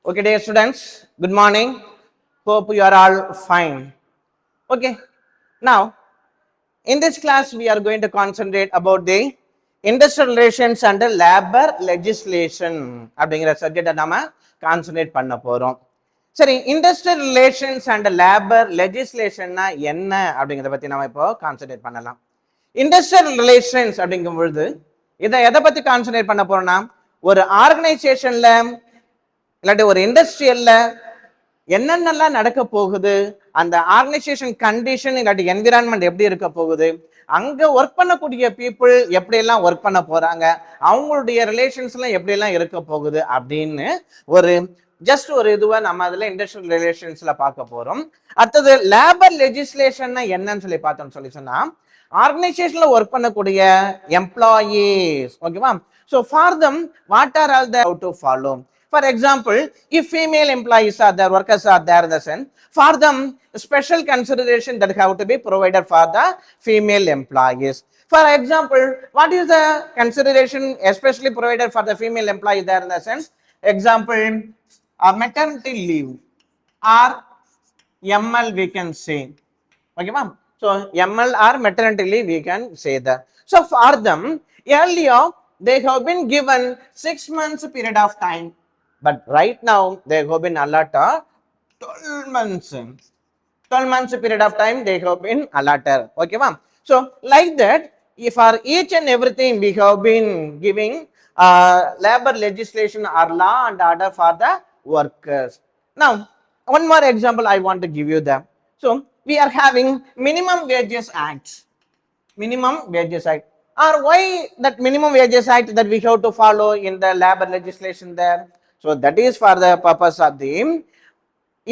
Okay, dear students, good morning. Hope you are all fine. Okay, now in this class we are going to concentrate about the industrial relations and the labor legislation அப்படிங்கிற சப்ஜெக்டை நாம concentrate பண்ண போறோம். சரி, industrial relations and labour லெஜிஸ்லேஷன்னா என்ன அப்படிங்கிறத பத்தி நாம இப்போ கான்சன்ட்ரேட் பண்ணலாம். இண்டஸ்ட்ரியல் ரிலேஷன்ஸ் அப்படிங்கும் பொழுது இதை எதை பத்தி கான்சன்ட்ரேட் பண்ண போறோம்னா, ஒரு ஆர்கனைசேஷன்ல இல்லாட்டி ஒரு இண்டஸ்ட்ரியல்ல என்னென்னலாம் நடக்க போகுது, அந்த ஆர்கனைசேஷன் கண்டிஷன் இல்லாட்டி என்விரான்மெண்ட் எப்படி இருக்க போகுது, அங்க ஒர்க் பண்ணக்கூடிய பீப்புள் எப்படி எல்லாம் ஒர்க் பண்ண போறாங்க, அவங்களுடைய ரிலேஷன்ஸ் எல்லாம் எப்படி எல்லாம் இருக்க போகுது அப்படின்னு ஒரு ஜஸ்ட் ஒரு இதுவா நம்ம அதுல இண்டஸ்ட்ரியல் ரிலேஷன்ஸ்ல பார்க்க போறோம். அடுத்தது லேபர் லெஜிஸ்லேஷன் என்னன்னு சொல்லி பார்த்தோம்னு சொல்லி சொன்னா, ஆர்கனைசேஷன்ல ஒர்க் பண்ணக்கூடிய எம்ப்ளாயீஸ், ஓகேவா? So for them what are all they have to follow. For example, if female employees are there, workers are there in the sense, for them special consideration that have to be provided for the female employees. For example, what is the consideration especially provided for the female employees there in the sense? Example, maternity leave or ML we can say. Okay, ma'am. So ML or maternity leave we can say that. So for them, earlier they have been given 6 months period of time. But right now they have been allotted 12 months. 12 months period of time they have been allotted. Okay, ma'am. So like that, if for each and everything we have been giving labor legislation or law and order for the workers. Now, one more example I want to give you that. So we are having minimum wages act. Minimum wages act. Or why that minimum wages act that we have to follow in the labor legislation there? So that is for the purpose of the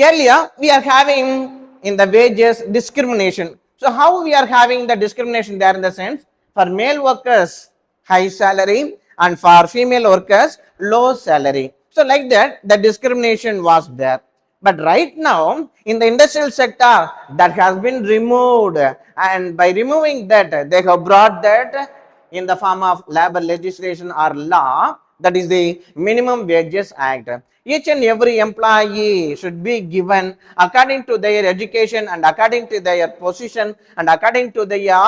earlier we are having in the wages discrimination. So how we are having the discrimination there in the sense, for male workers high salary and for female workers low salary. So like that the discrimination was there. But right now in the industrial sector that has been removed, and by removing that they have brought that in the form of labor legislation or law, that is the minimum wages act. Each and every employee should be given according to their education and according to their position and according to their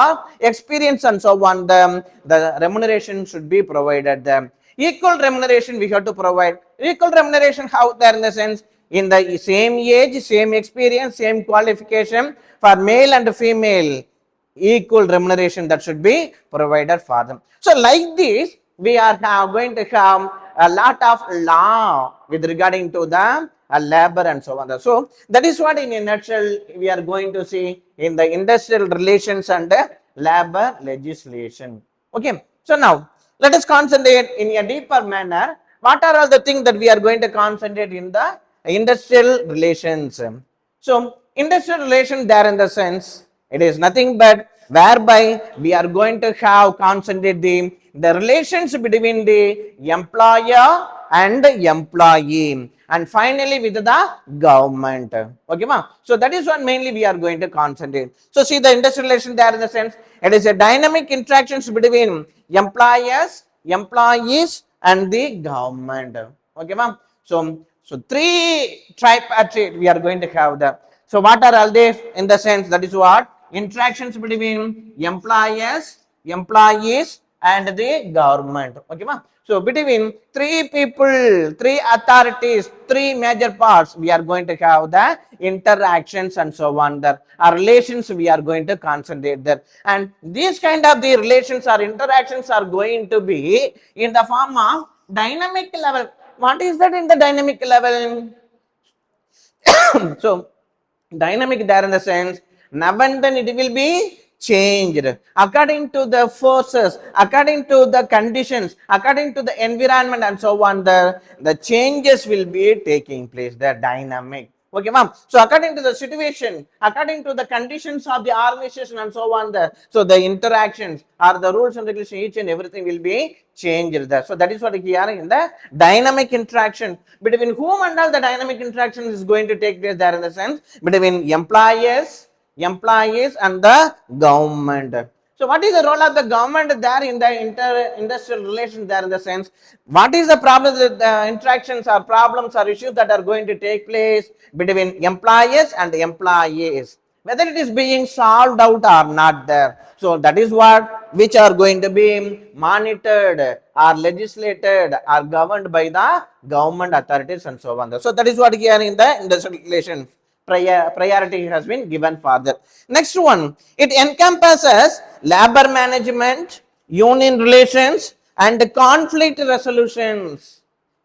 experience and so on. The remuneration should be provided them. Equal remuneration we have to provide. Equal remuneration how there in the sense, in the same age, same experience, same qualification for male and female, equal remuneration that should be provided for them. So like this we are now going to have a lot of law with regarding to the labor and so on. So that is what in a nutshell we are going to see in the industrial relations and labor legislation. Okay, so now let us concentrate in a deeper manner. What are all the things that we are going to concentrate in the industrial relations? So industrial relations there in the sense, it is nothing but whereby we are going to have concentrate the relations between the employer and employee, and finally with the government. Okay, ma? So that is what mainly we are going to concentrate. So see the industrial relation there in the sense, it is a dynamic interactions between employers, employees and the government. Okay, ma? So three tripartite we are going to have that. So what are all they in the sense, that is what interactions between employers, employees and the government. Okay, ma? So between three people, three authorities, three major parts, we are going to have the interactions and so on. The relations we are going to concentrate there, and these kind of the relations or interactions are going to be in the form of dynamic level. What is that in the dynamic level? So dynamic there in the sense, now and then it will be changed according to the forces, according to the conditions, according to the environment and so on. The changes will be taking place. The dynamic. Okay, ma'am. So according to the situation, according to the conditions of the organization and so on, so the interactions or the rules and regulations, each and everything will be changed there. So that is what here in the dynamic interaction between whom and all the dynamic interaction is going to take place there in the sense, between employees and the government. So what is the role of the government there in the inter-industrial relations there in the sense, what is the problem, the interactions or problems or issues that are going to take place between employers and employees, whether it is being solved out or not there. So that is what, which are going to be monitored or legislated or governed by the government authorities and so on. So that is what here in the industrial relations priority has been given for that. Next one, it encompasses labor management, union relations, and conflict resolutions.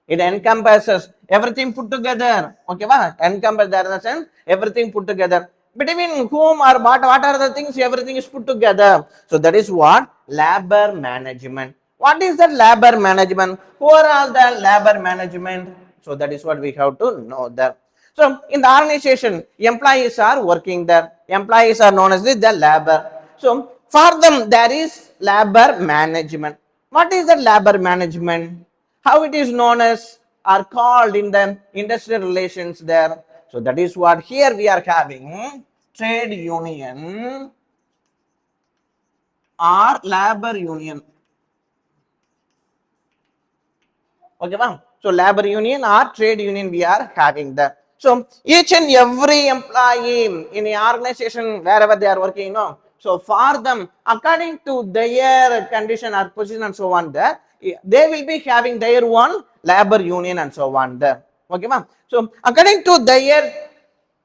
It encompasses everything put together. Okay, va? Encompass there in the sense everything put together. Between whom or what are the things, everything is put together. So that is what labor management. What is that labor management? Who are all the labor management? So that is what we have to know there. So in the organization, employees are working there. Employees are known as the labor. So for them, there is labor management. What is the labor management? How it is known as or called in the industrial relations there. So that is what here we are having trade union or labor union. Okay, ma'am. So labor union or trade union we are having there. So each and every employee in the organization wherever they are working, so for them, according to their condition or position and so on there, they will be having their own labor union and so on there. Okay, ma'am. So according to their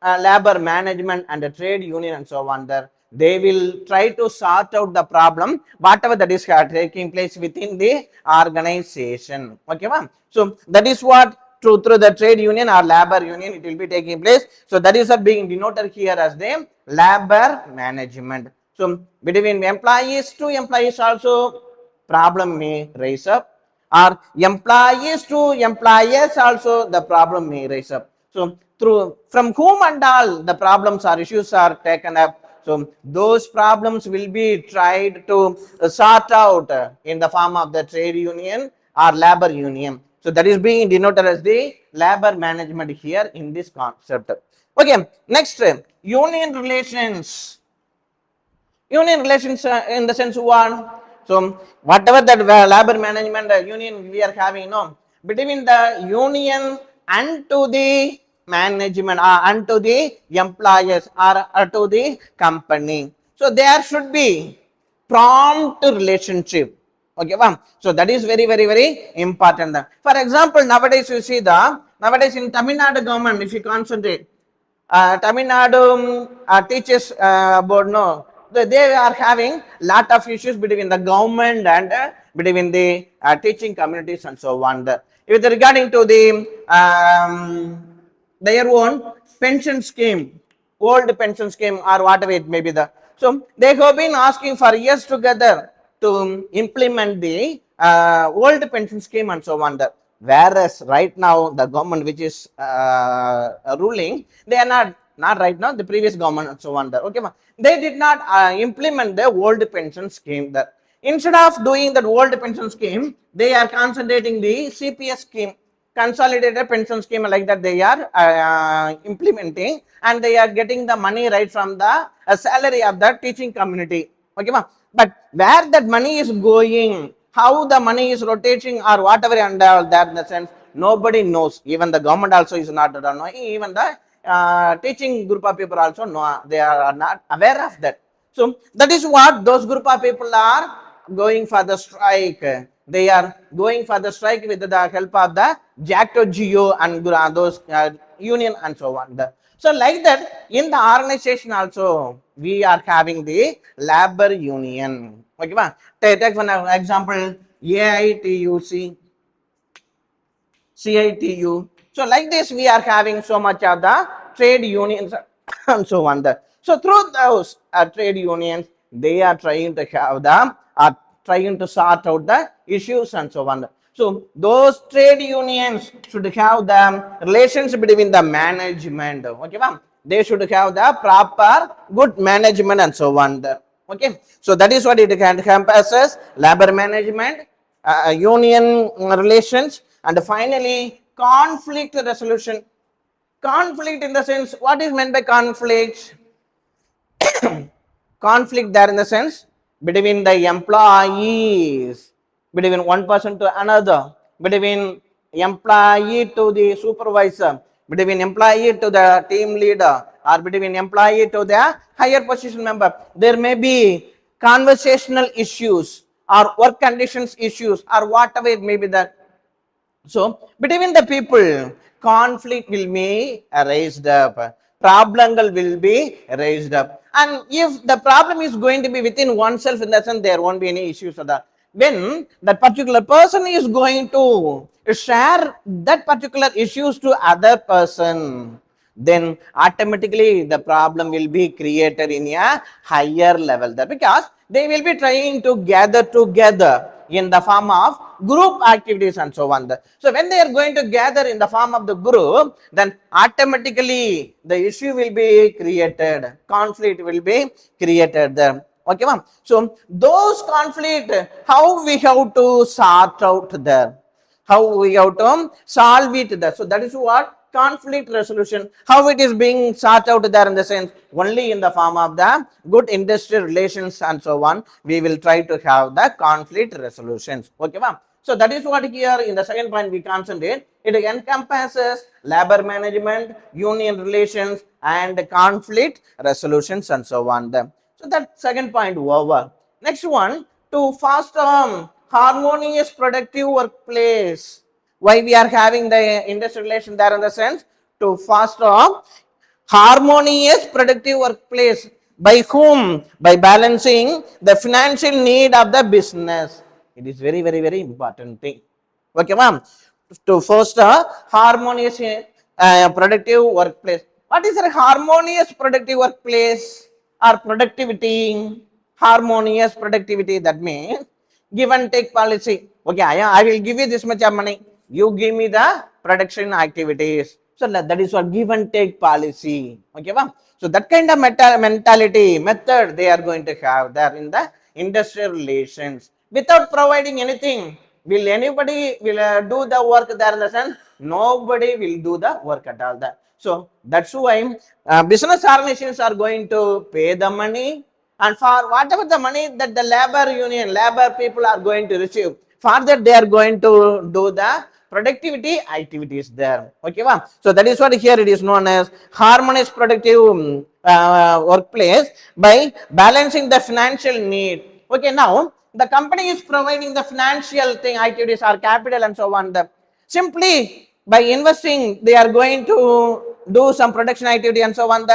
labor management and the trade union and so on there, they will try to sort out the problem whatever that is taking place within the organization. Okay, ma'am. So that is what through the trade union or labor union it will be taking place. So that is being denoted here as the labor management. So between employees to employees also problem may rise up, or employees to employers also the problem may rise up. So through from whom and all the problems or issues are taken up. So those problems will be tried to sort out in the form of the trade union or labor union. So that is being denoted as the labor management here in this concept. Okay, next, union relations. Union relations in the sense one. So whatever that labor management union we are having, between the union and to the management and to the employers or to the company. So there should be prompt relationship. Okay, ma'am. So that is very, very, very important. For example, nowadays you see nowadays in Tamil Nadu government, if you concentrate, Tamil Nadu teaches about they are having lot of issues between the government and between the teaching communities and so on. With regarding to the their own pension scheme, old pension scheme or whatever it may be so they have been asking for years together to implement the old pension scheme and so on. Whereas right now the government which is ruling, they are not right now, the previous government and so on. Okay, they did not implement the old pension scheme there. Instead of doing that old pension scheme, they are concentrating the CPS scheme, consolidated pension scheme, like that they are implementing, and they are getting the money right from the salary of the teaching community. Okay, but where that money is going, how the money is rotating or whatever and all that in the sense, nobody knows. Even the government also is not knowing. Even the teaching group of people also know, they are not aware of that. So that is what those group of people are going for the strike. They are going for the strike with the help of the Jacto Geo and those union and so on. So like that, in the organization also, we are having the labor union. Okay, take one example, AITUC, CITU. So like this, we are having so much of the trade unions and so on. So through those trade unions, they are trying to have trying to sort out the issues and so on. So those trade unions should have the relations between the management. Okay, ma'am. They should have the proper good management and so on. Okay, so that is what it encompasses: labor management, union relations, and finally conflict resolution. Conflict in the sense, what is meant by conflict? Conflict there in the sense, between the employees, between one person to another, between employee to the supervisor, between employee to the team leader, or between employee to the higher position member. There may be conversational issues or work conditions issues or whatever it may be that. So between the people, conflict will be raised up. Problems will be raised up. And if the problem is going to be within oneself, in that sense, there won't be any issues of that. When that particular person is going to share that particular issues to other person, then automatically the problem will be created in a higher level there, because they will be trying to gather together in the form of group activities and so on. So when they are going to gather in the form of the group, then automatically the issue will be created, conflict will be created there. Okay, ma'am. So those conflict, how we have to sort out there, how we have to solve it there. So that is what conflict resolution, how it is being sought out there, in the sense only in the form of the good industrial relations and so on, we will try to have the conflict resolutions. Okay, ma'am. So that is what here in the second point we concentrate. It encompasses labor management, union relations, and conflict resolutions and so on. So that second point over. Next one, to foster harmonious productive workplace. Why we are having the industrial relation there, in the sense to foster harmonious productive workplace. By whom? By balancing the financial need of the business. It is very, very, very important thing. Okay, ma'am. To foster harmonious productive workplace. What is a harmonious productive workplace or productivity? Harmonious productivity, that means give and take policy. Okay, I will give you this much of money, you give me the production activities. So that is what give and take policy. Okay, ma'am. So that kind of mentality method they are going to have there in the industrial relations. Without providing anything, will anybody will do the work there, in the sense nobody will do the work at all there. So that's why business organizations are going to pay the money, and for whatever the money that the labor union, labor people are going to receive, for that they are going to do the productivity activities there. Okay, ma'am. So that is what here it is known as harmonious productive workplace by balancing the financial need. Okay, now the company is providing the financial thing activities or capital and so on. Simply by investing, they are going to do some production activity and so on.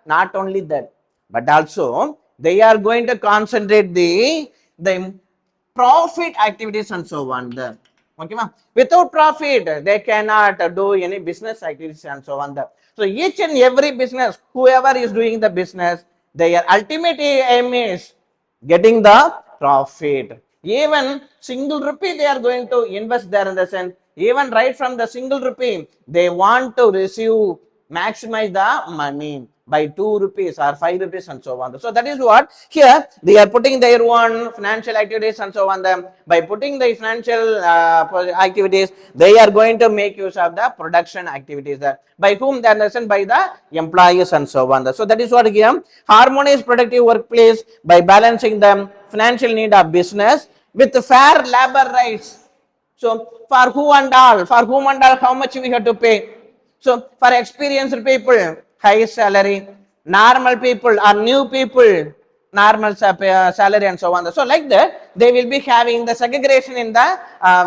Not only that, but also they are going to concentrate the profit activities and so on. Okay, ma'am. Without profit, they cannot do any business activities and so on. So each and every business, whoever is doing the business, their ultimate aim is getting the profit. Even single rupee they are going to invest there, in the sense, even right from the single rupee, they want to receive, maximize the money by 2 rupees or 5 rupees and so on. So that is what here they are putting their own financial activities and so on. By putting the financial activities, they are going to make use of the production activities there. By whom? They are by the employees and so on. So that is what here harmonious productive workplace by balancing the financial need of business with fair labor rights. So for who and all, for whom and all, how much we have to pay. So for experienced people, high salary, normal people or new people, normal salary and so on. So like that, they will be having the segregation in the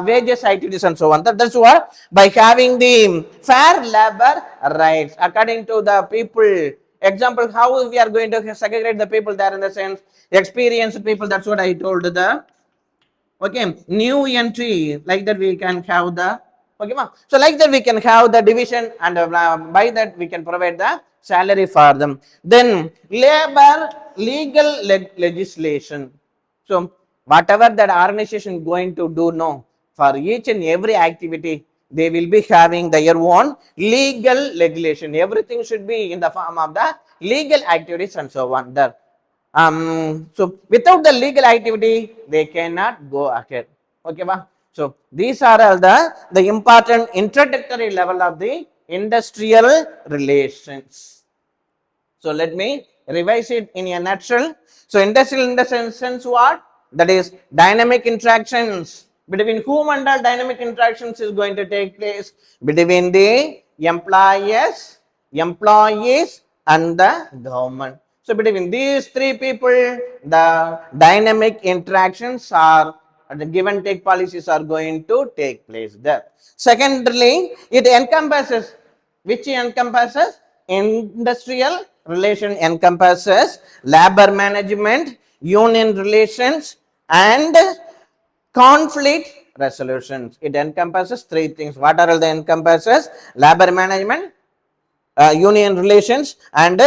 wages, activities and so on. That's what, by having the fair labor rights according to the people. Example, how we are going to segregate the people there, in the sense, experienced people, that's what I told the. Okay, new entry, like that we can have the, okay, ma'am. So like that we can have the division, and by that we can provide the salary for them. Then labor legal legislation. So whatever that organization is going to do now, for each and every activity, they will be having their own legal regulation. Everything should be in the form of the legal activities and so on there. So without the legal activity, they cannot go ahead. Okay, ba? So these are all the important introductory level of the industrial relations. So let me revise it in a nutshell. So industrial in the sense what? That is dynamic interactions between whom and all dynamic interactions is going to take place between the employees and the government. So between these three people, the dynamic interactions are the give and take policies are going to take place there. Secondly, it encompasses, which encompasses industrial relation, encompasses labor management, union relations, and conflict resolutions. It encompasses three things. What are all the encompasses? Labor management, union relations, and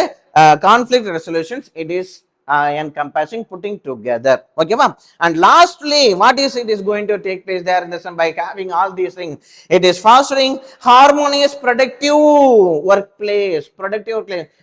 conflict resolutions. It is encompassing, putting together. Okay, ma'am. And lastly, what is it is going to take place there in the sun by having all these things? It is fostering harmonious, productive workplace,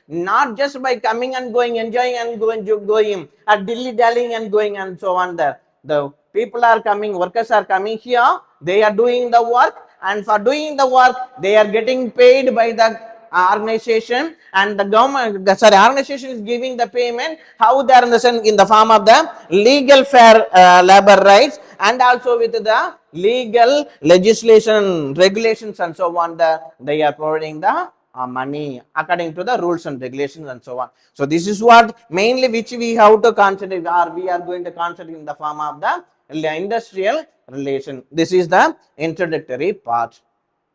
not just by coming and going, enjoying and going, dilly dallying and going and so on. There, the people are coming, workers are coming here, they are doing the work, and for doing the work, they are getting paid by the organization, and the government, sorry, organization is giving the payment. How they are in the form of the legal fair labor rights, and also with the legal legislation, regulations, and so on. They are providing the money according to the rules and regulations and so on. So this is what mainly which we have to consider, or we are going to consider in the form of the industrial relation. This is the introductory part.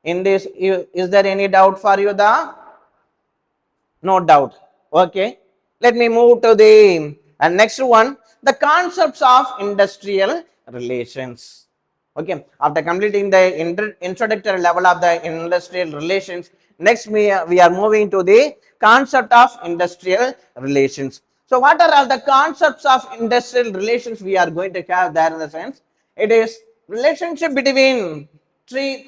In this, is there any doubt for you? No doubt. Okay. Let me move to the next one. The concepts of industrial relations. Okay. After completing the introductory level of the industrial relations, next we are moving to the concept of industrial relations. So what are all the concepts of industrial relations we are going to have there in the sense? It is relationship between three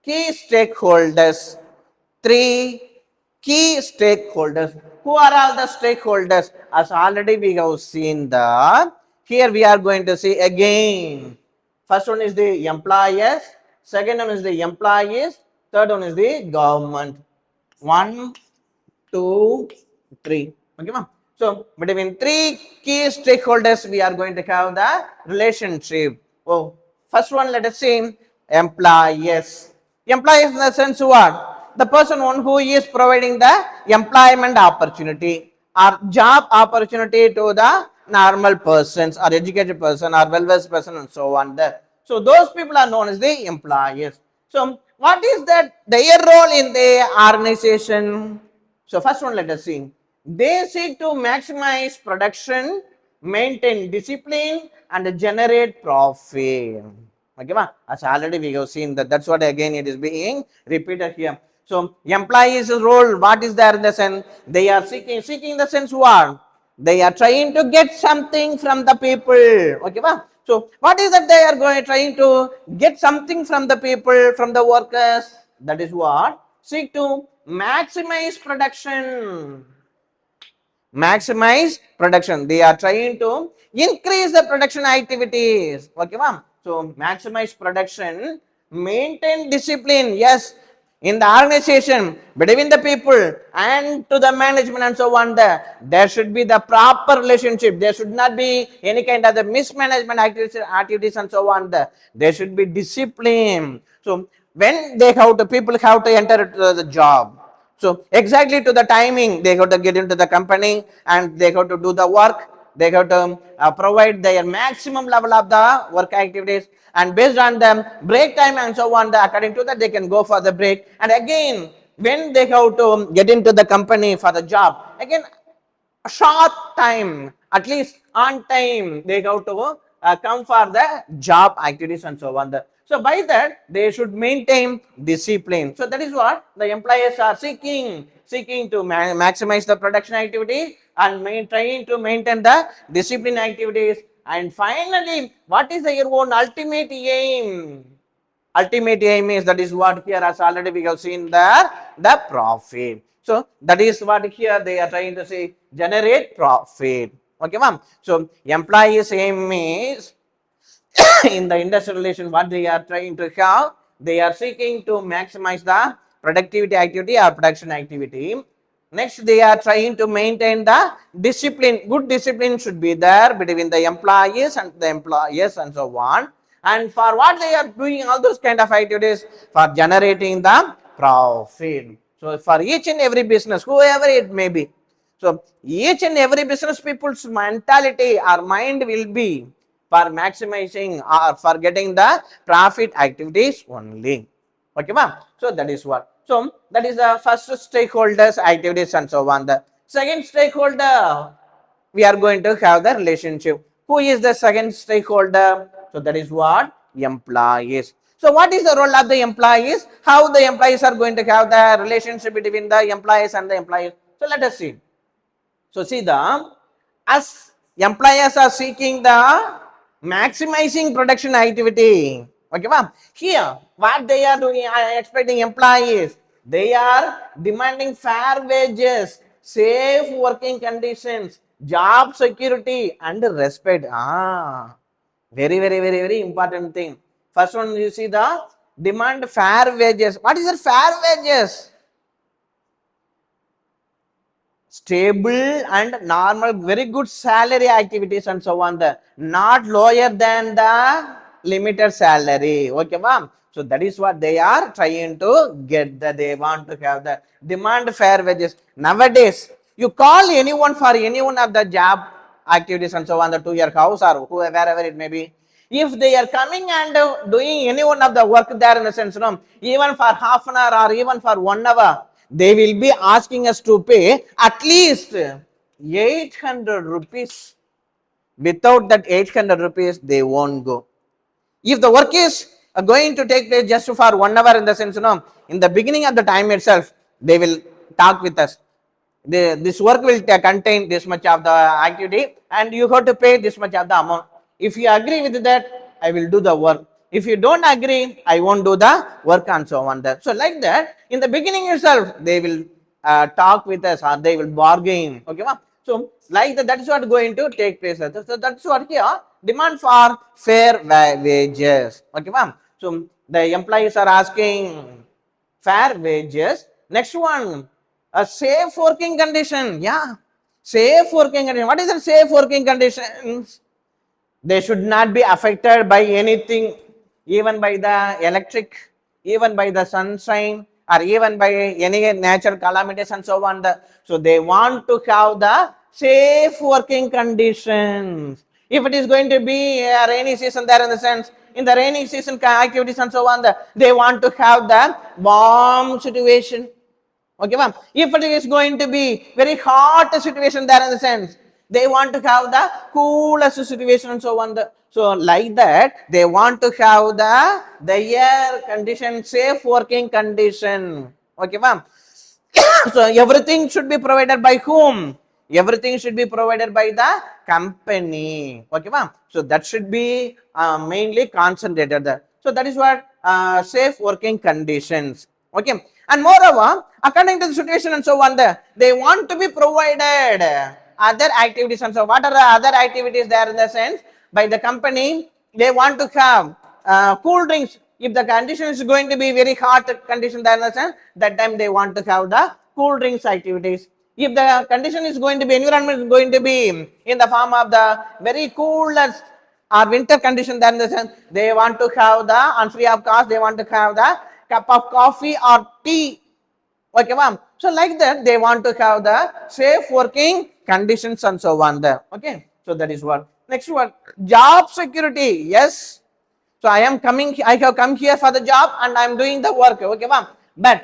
key stakeholders. Three key stakeholders. Who are all the stakeholders? As already we have seen that. Here we are going to see again. First one is the employers. Second one is the employees. Third one is the government. 1, 2, 3. Okay, ma'am. So between three key stakeholders, we are going to have the relationship. Oh, first one, let us see employers. Employers in the sense what? The person one who is providing the employment opportunity or job opportunity to the normal persons or educated person or well-versed person and so on there. So those people are known as the employers. So what is that their role in the organization? So first one, let us see. They seek to maximize production, maintain discipline, and generate profit. Okay, ma? As already we have seen that. That's what again it is being repeated here. So employees' role, what is there in the sense? They are seeking the sense what? They are trying to get something from the people. Okay, ma? So what is that they are trying to get something from the people, from the workers? That is what? Seek to maximize production. Maximize production. They are trying to increase the production activities. Okay, ma'am. So maximize production, maintain discipline. Yes, in the organization, between the people and to the management and so on, there should be the proper relationship. There should not be any kind of the mismanagement activities and so on. There should be discipline. So when they have to, people have to enter the job. So exactly to the timing, they have to get into the company and they have to do the work. They have to provide their maximum level of the work activities, and based on the break time and so on, according to that they can go for the break. And again, when they have to get into the company for the job, again a short time, at least on time, they have to come for the job activities and so on. So by that, they should maintain discipline. So that is what the employers are seeking to maximize the production activity and trying to maintain the discipline activities. And finally, what is their own ultimate aim? Ultimate aim is, that is what here as already we have seen there, the profit. So that is what here they are trying to say, generate profit. Okay, ma'am. So employees aim is in the industrial relation, what they are trying to have, they are seeking to maximize the productivity activity or production activity. Next, they are trying to maintain the discipline. Good discipline should be there between the employees and the employers and so on. And for what they are doing all those kind of activities for generating the profit. So for each and every business, whoever it may be. So each and every business people's mentality or mind will be for maximizing or for getting the profit activities only. Okay, ma'am. So that is what. So that is the first stakeholders activities and so on. The second stakeholder, we are going to have the relationship. Who is the second stakeholder? So that is what? Employees. So what is the role of the employees? How the employees are going to have the relationship between the employees and the employees? So let us see. So see the, as employers are seeking the maximizing production activity. Okay, ma'am. Here, what they are doing, expecting employees, they are demanding fair wages, safe working conditions, job security, and respect. Very important thing. First one, you see the demand fair wages. What is the fair wages? Stable and normal, very good salary activities and so on. The not lower than the limited salary. Okay, ma'am. So that is what they are trying to get. That they want to have the demand fair wages. Nowadays, you call anyone for any one of the job activities and so on to your house or wherever it may be. If they are coming and doing any one of the work there in the sense, even for half an hour or even for 1 hour, they will be asking us to pay at least 800 rupees. Without that 800 rupees, they won't go. If the work is going to take place just for 1 hour in the sense, in the beginning of the time itself, they will talk with us. This work will contain this much of the activity and you have to pay this much of the amount. If you agree with that, I will do the work. If you don't agree, I won't do the work and so on. So like that, in the beginning itself, they will talk with us or they will bargain. Okay, ma'am? So like that is what going to take place. So that's what here, demand for fair wages. Okay, ma'am? So the employees are asking fair wages. Next one, a safe working condition. Yeah, safe working condition. What is the safe working conditions? They should not be affected by anything, even by the electric, even by the sunshine, or even by any natural calamities and so on. So they want to have the safe working conditions. If it is going to be a rainy season there in the sense, in the rainy season activities and so on, they want to have the warm situation. Okay, ma'am. If it is going to be very hot situation there in the sense, they want to have the coolest situation and so on. So like that, they want to have the air condition, safe working condition. Okay, ma'am. So everything should be provided by whom? Everything should be provided by the company. Okay, ma'am. So that should be mainly concentrated there. So that is what safe working conditions. Okay, and moreover, according to the situation and so on, they want to be provided other activities and so. What are the other activities there in the sense? By the company, they want to have cool drinks. If the condition is going to be very hot condition there in the sense, that time they want to have the cool drinks activities. If the condition is going to be, environment is going to be in the form of the very coolest or winter condition, then they want to have the, on free of cost, they want to have the cup of coffee or tea. Okay, ma'am. So like that, they want to have the safe working conditions and so on there. Okay, so that is what. Next one, job security. Yes. So I have come here for the job and I am doing the work. Okay, ma'am. But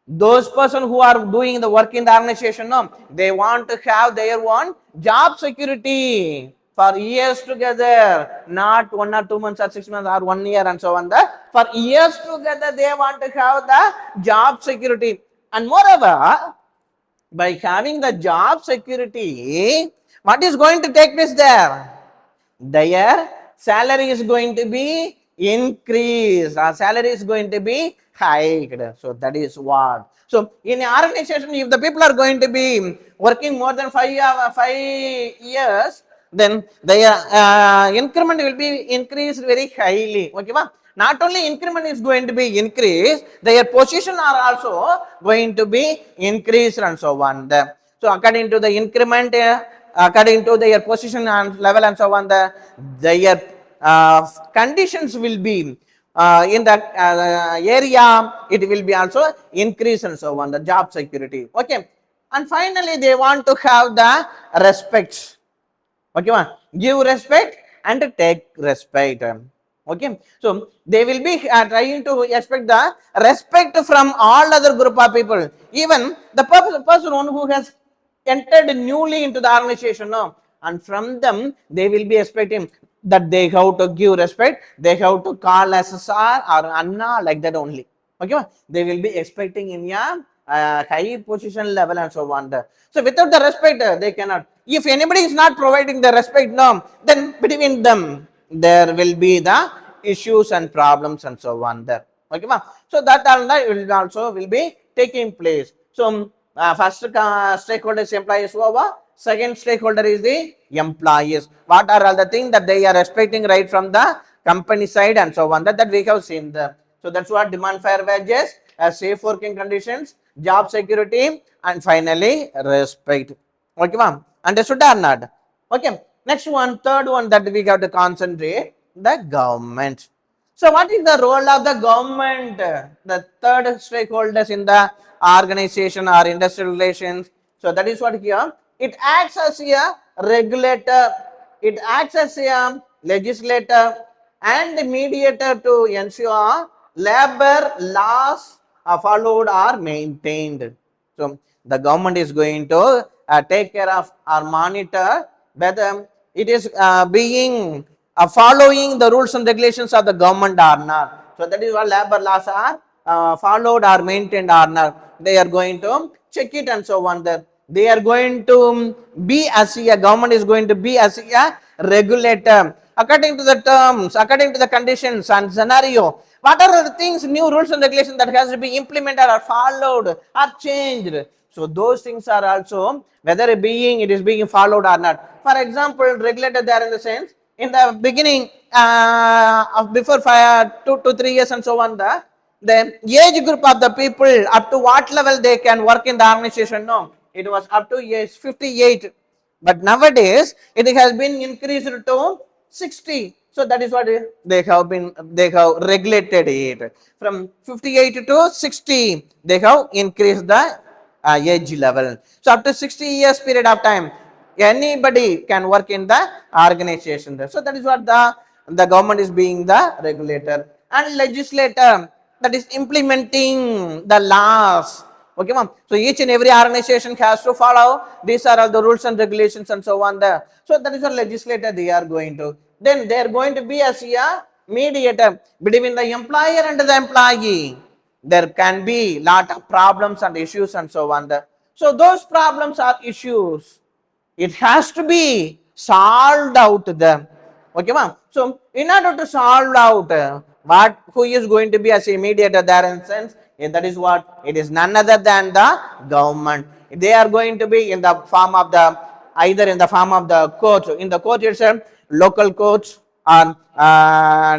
those person who are doing the work in the organization, they want to have their own job security for years together, not 1 or 2 months or 6 months or 1 year and so on. For years together, they want to have the job security. And moreover, by having the job security, what is going to take place there? Their salary is going to be increased. Our salary is going to be hiked. So that is what. So in an organization, if the people are going to be working more than 5 years, then their increment will be increased very highly. Okay, ma'am? Not only increment is going to be increased, their position are also going to be increased and so on. So according to the increment, according to their position and level and so on, their conditions will be in that area, it will be also increase and so on, the job security. Okay. And finally, they want to have the respect. Okay, give respect and take respect. Okay, so they will be trying to expect the respect from all other group of people, even the person who has entered newly into the organization, no, and from them they will be expecting that they have to give respect, they have to call as sir or Anna, like that only. Okay, they will be expecting in a high position level and so on. So without the respect, they cannot. If anybody is not providing the respect, no, then between them there will be the issues and problems and so on there. Okay, so that will also will be taking place. So first stakeholder is employees over. Second stakeholder is the employees. What are all the things that they are expecting right from the company side and so on, that we have seen there. So that's what demand fair wages, safe working conditions, job security, and finally respect. Okay, ma'am. Understood or not? Okay. Next one, third one that we have to concentrate, the government. So what is the role of the government, the third stakeholders in the organization or industrial relations? So that is what here, it acts as a regulator, it acts as a legislator and mediator to ensure labor laws are followed or maintained. So the government is going to take care of or monitor whether it is being following the rules and regulations of the government or not. So that is what labor laws are followed or maintained or not. They are going to check it and so on. They are going to be as a government is going to be as a regulator according to the terms, according to the conditions and scenario. What are the things, new rules and regulations that has to be implemented or followed or changed? So those things are also whether it is being followed or not. For example, regulated there in the sense, in the beginning of before 2 to 3 years and so on, the age group of the people up to what level they can work in the organization, no, it was up to age 58, but nowadays it has been increased to 60. So that is what they have regulated it from 58 to 60. They have increased the age level. So up to 60 years period of time, anybody can work in the organization there. So that is what the government is being the regulator and legislator, that is implementing the laws. Okay, ma'am. So each and every organization has to follow. These are all the rules and regulations and so on there. So that is what legislator they are going to. Then they are going to be as a mediator between the employer and the employee. There can be lot of problems and issues and so on there. So those problems are issues. It has to be solved out there. Okay, ma'am. So in order to solve out who is going to be as a mediator there in sense, that is what it is, none other than the government. They are going to be in the form of the either in the form of the court, in the court itself, local courts or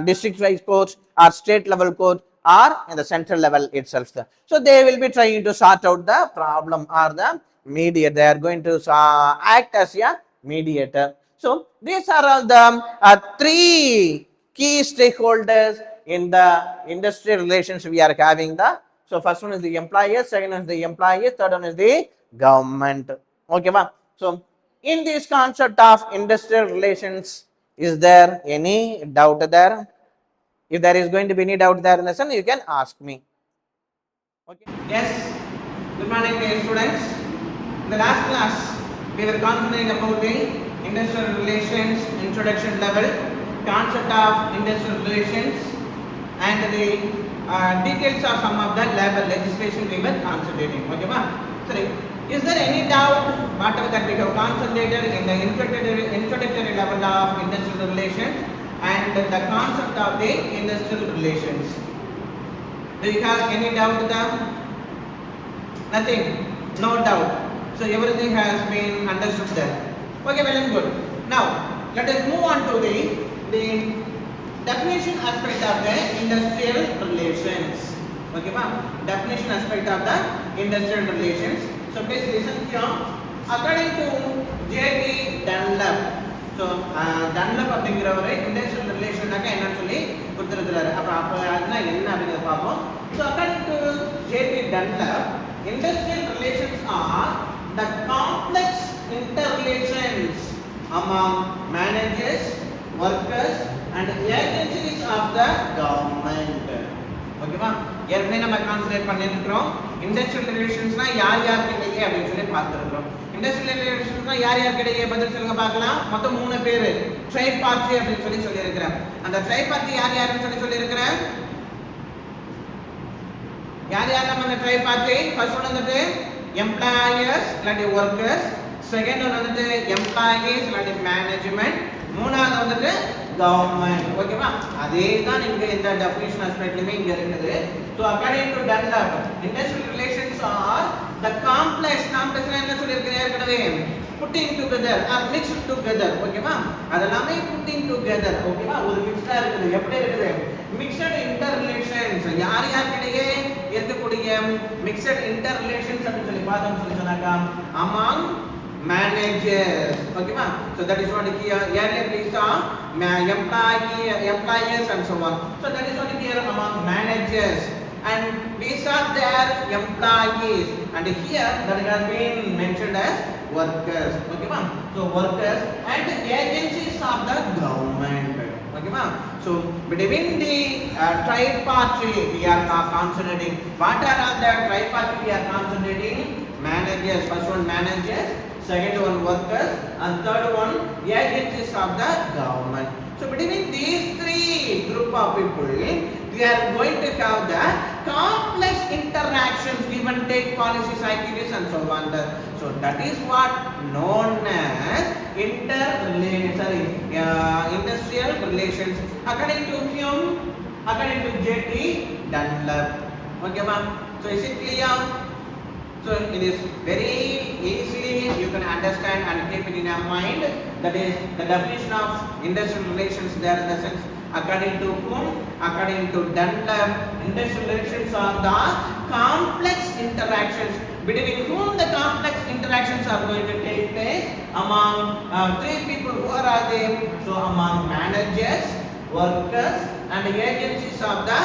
district wise courts or state level court or in the central level itself. So they will be trying to sort out the problem or the mediator. They are going to act as a mediator. So these are all the three key stakeholders in the industrial relations we are having. So first one is the employer, second one is the employee, third one is the government. Okay, ma'am. So in this concept of industrial relations, is there any doubt there? If there is going to be any doubt there in the session, you can ask me. Okay. Yes. Good morning, dear students. In the last class, we were concentrating about the industrial relations introduction level, concept of industrial relations, and the details of some of the labor legislation we were concentrating. Okay, ma'am. Sorry. Is there any doubt whatever that we have concentrated in the introductory level of industrial relations and the concept of the industrial relations? Do you have any doubt there? Nothing. No doubt. So everything has been understood there. Okay, well and good. Now let us move on to the definition aspect of the industrial relations. Okay, ma'am. Definition aspect of the industrial relations. So please listen here. According to J.T. Dunlap, so Dunlap அப்படிங்கறவரே industrial relation னாக்க என்னன்னு சொல்லி கொடுத்திருக்காரு. அப்ப அதுனா என்ன அப்படிங்கறத பாப்போம். So according to J.T. Dunlap, industrial relations are the complex interrelations among managers, workers and agencies of the government. ஓகேவா? ஏற்கனவே நம்ம கான்சென்ட்ரேட் பண்ணிருக்கோம். இண்டஸ்ட்ரியல் ரிலேஷன்ஸ்னா யார் யார்கிட்டயே அப்படினு சொல்லி பார்த்திருக்கோம். இண்டஸ்ட்ரியல் ரிலேஷன்ஸ்னா யார் யார்கிட்டயே பதில் சொல்லுங்க பார்க்கலாம். மொத்தம் 3 பேர் ட்ரை பார்ட்டி அப்படினு சொல்லி இருக்கேன். அந்த ட்ரை பார்ட்டி யார் யாருன்னு சொல்லி இருக்கேன். யார் யார் நம்ம அந்த ட்ரை பார்ட்டி? ஃபர்ஸ்ட் ஒன் வந்துட்டு எம்ப்ளாயர்ஸ் இல்லாட்டி வர்க்கர்ஸ், செகண்ட் ஒன் வந்துட்டு எம்ப்ளாயீஸ் இல்லாட்டி மேனேஜ்மென்ட், மூணாவது வந்துட்டு கவர்மெண்ட். ஓகேவா? அதே தான் இங்க இந்த டெஃபினிஷன் ஆஸ்பெக்ட்லயே இங்க இருக்குது. So according to Dunlap, industrial relations are the complex என்ன சொல்லி இருக்கேன் ஏற்கனவே, putting together or mixed together. ஓகேவா? அதெல்லாமே putting together. ஓகேவா? ஒரு மிக்ஸ்டா இருக்குது. எப்படி இருக்குது? mixed interrelations. யார் யார்கிட்டயே இருக்கக்கூடிய mixed interrelations அப்படி சொல்லி பார்த்தோம்னு சொன்னாக்கா among managers. Okay ma, so that is what here earlier we saw employees and so on. So that is what here among managers, and we saw there employees, and here that has been mentioned as workers. Okay ma, so workers and agencies of the government. Okay ma, so between the triparty we are concentrating. What are all the triparty we are concentrating? Managers, first one managers, second one workers, and third one agencies of the government. So between these three group of people, we are going to have the complex interactions, give and take policies, activities and so on. So that is what known as industrial relations according to Hume, according to J.T. Dunlap. Okay ma'am, so is it clear? So it is very easily you can understand and keep it in your mind. That is the definition of industrial relations there in the sense according to whom? According to Dunlap, industrial relations are the complex interactions between whom the complex interactions are going to take place among three people. Who are they? So among managers, workers and agencies of the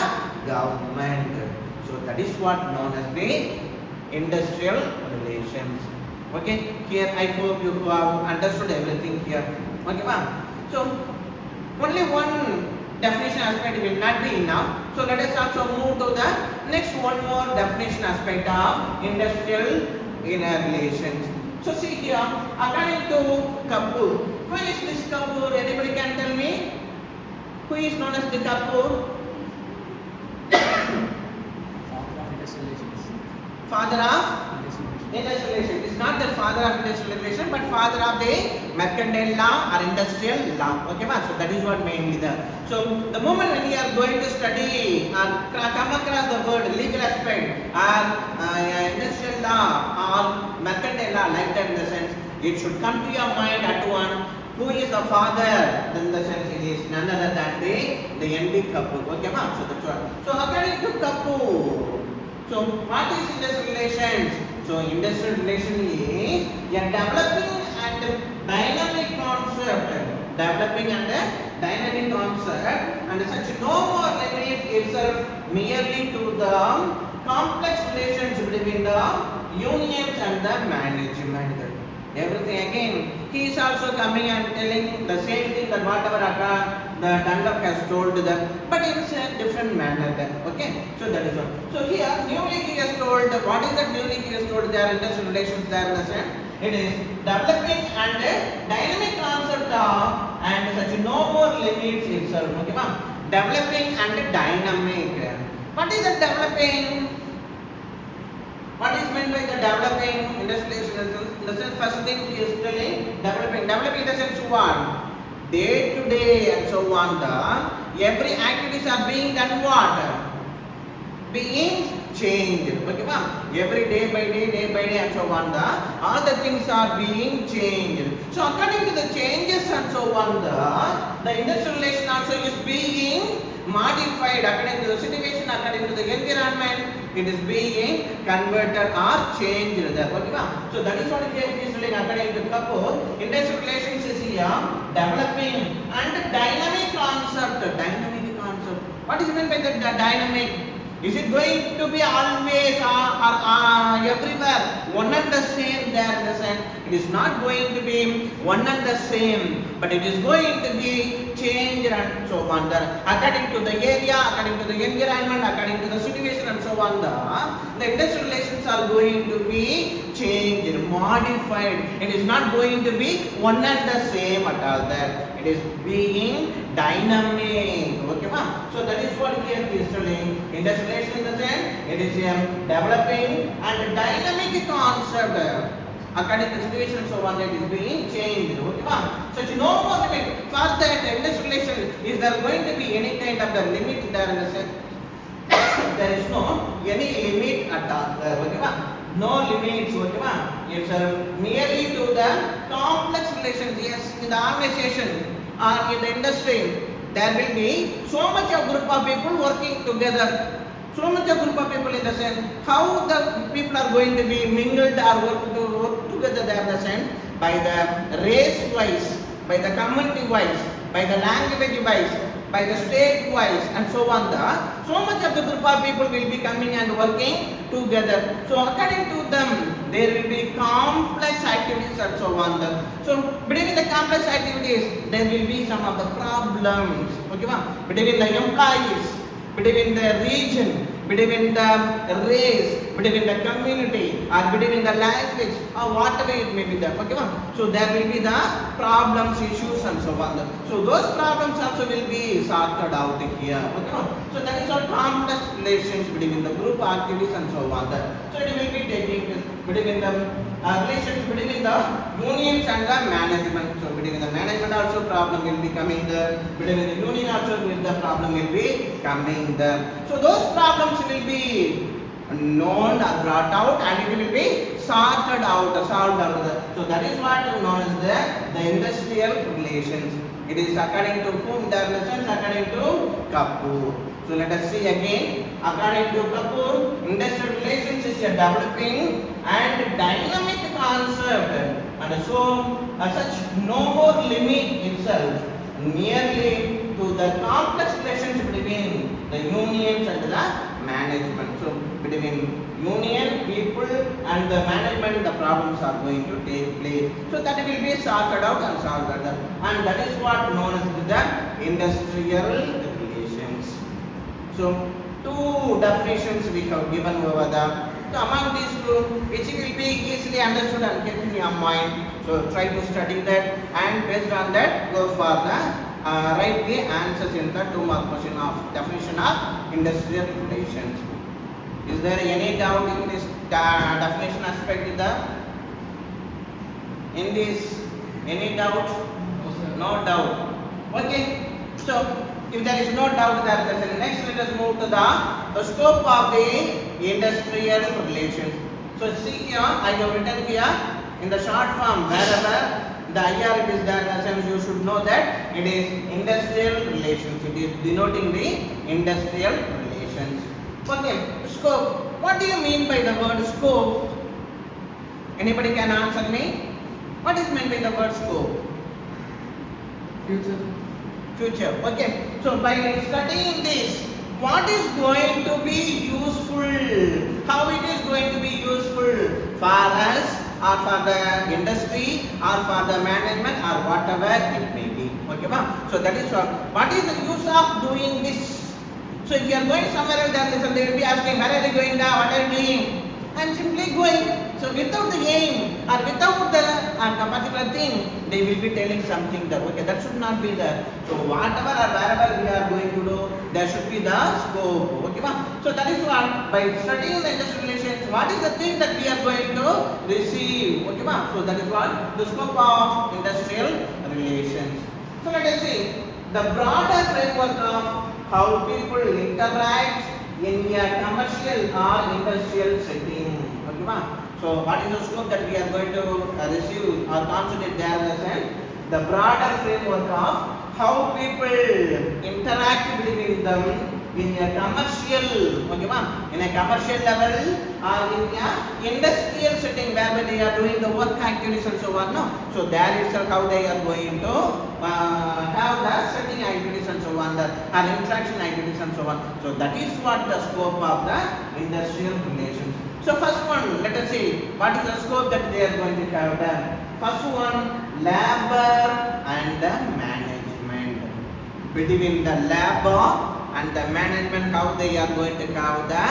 government. So that is what known as the industrial relations. Okay, here I hope you have understood everything here. Okay ma'am, so only one definition aspect will not be enough, so let us also move to the next one more definition aspect of industrial relations. So see here, according to Kapoor, who is this Kapoor? Anybody can tell me who is known as the Kapoor? Father of industrial relation. It's not the father of industrial relation, but father of the mercantile law or industrial law. Okay ma, so that is what mainly there. So the moment when you are going to study or come across the word legal aspect or industrial law or mercantile law like that, in the sense it should come to your mind at one. Who is the father? In the sense it is none other than the N.D. Kapoor. Okay ma, so that's what. So according to Kapoor, so what is industrial relations? So industrial relation is a developing and dynamic concept. Developing and dynamic concept, and such no more limit itself merely to the complex relations between the unions and the management. Everything again, he is also coming and telling the same thing that whatever the Dunlap has told them, but in a different manner then. Okay, so that is all. So here newly he has told, what is that newly he has told their industrial relations there in the sense it is developing and dynamic concept of and such no more limits itself. Okay ma'am, developing and dynamic. What is that developing? What is meant by the developing industrial relations? In the sense first thing he is telling developing in the sense what? Day to day and so on, the every activities are being done what? Being changed. Okay, ma'am? Every day by day and so on, all the things are being changed. So according to the changes and so on, the industrial relation also is being modified according to the situation, according to the environment. It is being converted or changed. Okay, ma'am? So that is what it is doing according to Kapoor. Industrial relations is here developing and dynamic concept. Dynamic concept. What is meant by the dynamic? Is it going to be always or everywhere one and the same there in the sense? It is not going to be one and the same, but it is going to be changed and so on. According to the area, according to the environment, according to the situation and so on, the industrial relations are going to be changed, modified. It is not going to be one and the same at all there. It is being dynamic. Okay, ma'am? So that is what here is telling. Industrial relation in the sense, it is a developing and dynamic concept. According to the situation, so on, it is being changed. Okay, ma'am? So no more limit. For that industrial relation, is there going to be any kind of the limit there in the sense? There is no any limit at all. Okay, ma'am? No limits. Okay, ma'am? It's merely to the complex relations. Yes, in the organization or in the industry, there will be so much of group of people working together. So much of group of people in the sense, how the people are going to be mingled or work together there in the sense, by the race wise, by the community wise, by the language wise, by the state wise and so on. So much of the group of people will be coming and working together. So according to them, there will be complex activities and so on. So between the complex activities, there will be some of the problems. Okay, ma'am? Between the employees, between the region, between the race, between the community, or between the language, or whatever it may be there. Okay, ma'am? So there will be the problems, issues, and so on. So those problems also will be sorted out here. Okay, ma'am? So that is all complex relations between the group activities and so on. So it will be taking this between the relations between the unions and the management. So between the management also problem will be coming there. Between the union also the problem will be coming there. So those problems will be known or brought out and it will be sorted out, solved out. So that is what is known as the industrial relations. It is according to whom the relations? According to Kapoor. So let us see again. According to Kapoor, industrial relations is a developing and dynamic concept, and so as such no more limit itself, merely to the complex relations between the unions and the management. So between union, people and the management, the problems are going to take place. So that will be sorted out and solved out. And that is what known as the industrial relations. So two definitions we have given over there. So among these two, which will be easily understood and kept in your mind. So try to study that and based on that go for the write the answers in the 2-mark question of definition of industrial relations. Is there any doubt in this definition aspect? In this, any doubt? No doubt. Okay. So if there is no doubt that the next let us move to the scope of the industrial relations. So see here, I have written here in the short form wherever the IR it is there in the sense you should know that it is industrial relations. It is denoting the industrial relations. Okay, scope. What do you mean by the word scope? Anybody can answer me? What is meant by the word scope? Future. Okay. So by studying this, what is going to be useful? How it is going to be useful for us or for the industry or for the management or whatever it may be. Okay, ma'am? So that is what is the use of doing this? So if you are going somewhere else, then they will be asking, where are you going now? What are you doing? I am simply going. So without the aim or without the particular thing, they will be telling something that okay, that should not be there. So whatever or wherever we are going to do, there should be the scope. Okay, ma'am? So that is what by studying the industrial relations, what is the thing that we are going to receive? Okay, ma'am? So that is what the scope of industrial relations. So let us see the broader framework of how people interact, in a commercial or industrial setting. Okay, ma'am. So what is the scope that we are going to receive or concentrate there in the sense? The broader framework of how people interact between them in a commercial, okay ma'am, in a commercial level or in a industrial setting where they are doing the work activities and so on. No? So there is how they are going to have the setting activities and so on, the interaction activities and so on. So that is what the scope of the industrial relations. So first one, let us see what is the scope that they are going to have done. First one, labor and the management. Between the labor and the management, how they are going to have the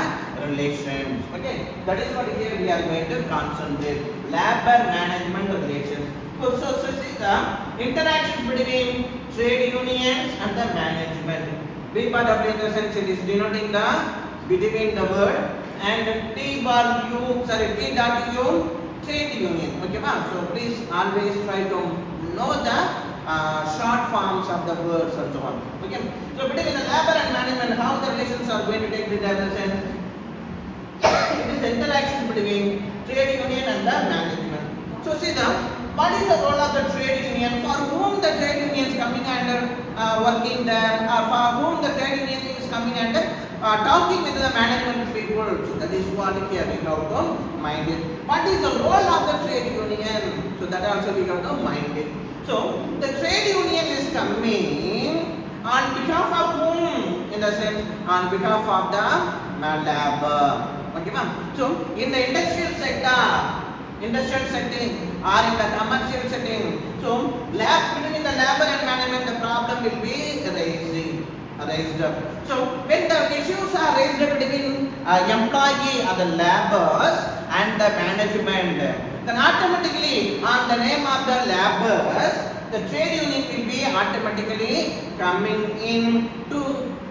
relations. Okay, that is what here we are going to concentrate. Labor management relations. So see the interactions between trade unions and the management. B part of in the sense it is denoting the between the word, and T dot U trade union. Okay, ma'am. So please always try to know the short forms of the words and so on. Okay. So between the labor and management, how the relations are going to take place as a sense? It is the interaction between trade union and the management. So see the what is the role of the trade union? For whom the trade union is coming under working there, or for whom the trade union is coming under talking with the management people. So that is what here we have to mind it. What is the role of the trade union? So that also we have to mind it. So the trade union is coming on behalf of whom? In the sense on behalf of the labor. Okay, ma'am. So in the industrial setting or in the commercial setting, so between the labor and management, the problem will be raised up. So when the issues are raised up between employee or the laborers and the management, then automatically on the name of the laborers, the trade union will be automatically coming in to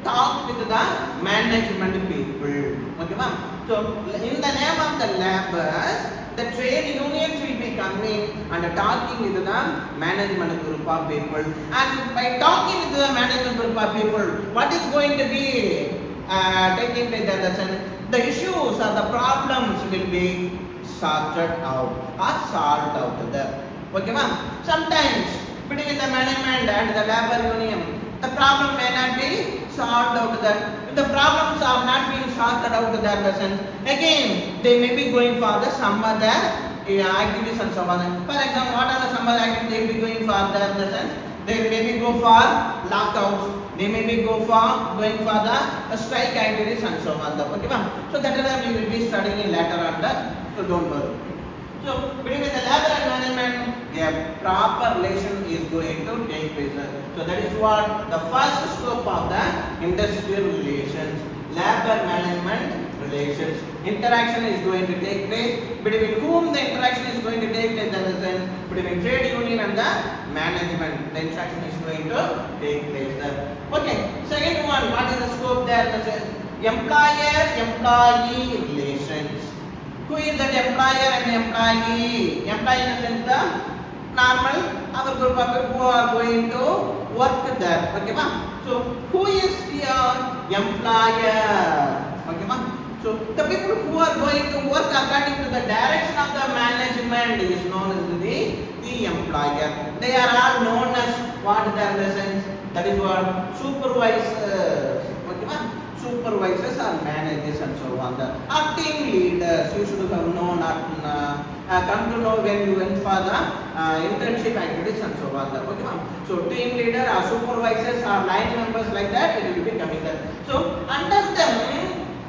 talk with the management people. Okay, ma'am. So in the name of the laborers, the trade unions will be coming and talking with the management group of people. And by talking with the management group of people, what is going to be taking place? The issues or the problems will be sorted out or solved out there. Okay, ma'am. Sometimes between the management and the labor union, the problem may not be solved out there. If the problems are not being sorted out there in the sense, again they may be going for the some other activities and so on. For example, what are the some other activities they will be going for there in the sense? They may be go for lockouts. They may be going for the strike activities and so on. Okay, ma'am. So that is we will be studying later on that. So don't worry. So between the labor and management, a proper relation is going to take place. So that is what the first scope of the industrial relations, labor management relations. Interaction is going to take place. Between whom the interaction is going to take place? That is between trade union and the management. The interaction is going to take place there. Okay. Second one, what is the scope there? That is employer-employee relations. Who is that employer and employee? Employee in the sense the normal, our group of people who are going to work there. Okay, ma'am. So who is your employer? Okay, ma'am. So the people who are going to work according to the direction of the management is known as the employer. They are all known as what their sense. That is what supervisors. Okay, ma'am. Supervisors or managers and so on. Or team leaders, you should have known come to know when you went for the internship activities and so on. Okay, ma'am. So team leader or supervisors or line members like that, it will be coming there. So under them,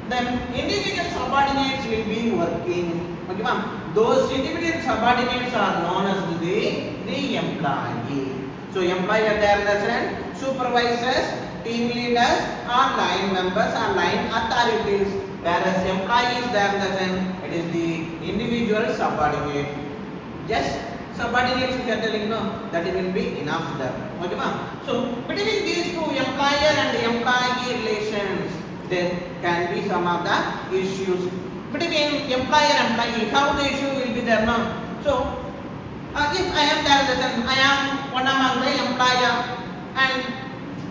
the individual subordinates will be working. Okay, ma'am. Those individual subordinates are known as the employee. So employer there in the sense, supervisors, team leaders or line members or line authorities, whereas employees there in the sense, it is the individual subordinate. Just subordinates if you are telling no, that it will be enough there. Okay, ma'am. So between these two, employer and employee relations, there can be some of the issues. Between employer and employee, how the issue will be there now? So if I am there in the sense, I am one among the employer, and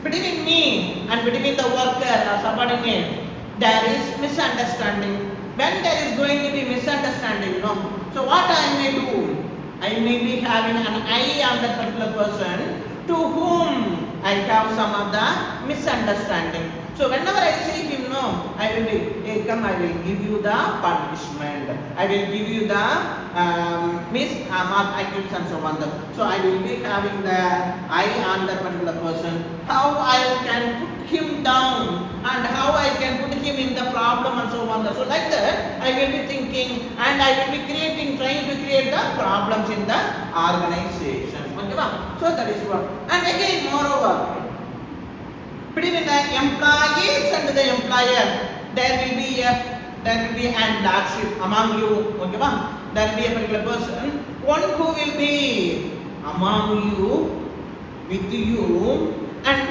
between me and between the worker or subordinate, there is misunderstanding. When there is going to be misunderstanding, no. So what I may do? I may be having an eye on that particular person to whom I have some of the misunderstanding. So whenever I see him, no, I will be, hey, come, I will give you the punishment. I will give you the misactions and so on. So I will be having the eye on that particular person. How I can put him down and how I can put him in the problem and so on. So like that, I will be thinking and I will be trying to create the problems in the organization. Okay, so that is what. And again, moreover, between the employees and the employer, there will be an lordship among you. Okay, there will be a particular person, one who will be among you, with you, and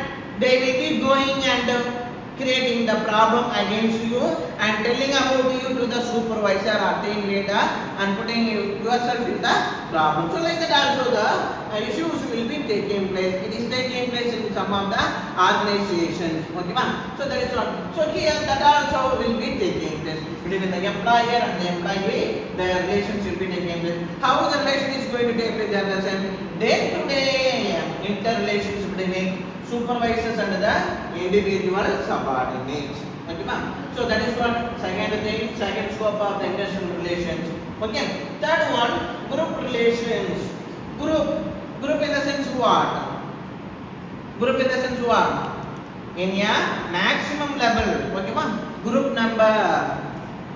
they will be going and creating the problem against you and telling about you to the supervisor or team leader and putting yourself in the problem. So like that also the issues will be taking place. It is taking place in some of the organizations. Okay, so that is what. So here that also will be taking place between the employer and the employee. The relations will be taking place. How the relation is going to take place? Day-to-day interrelations between supervisors and the individual subordinates. Okay, so that is what second thing, second scope of the industrial relations. Okay, third one, group relations. Group in the sense what? Group in the sense what? In a maximum level. Okay, group number.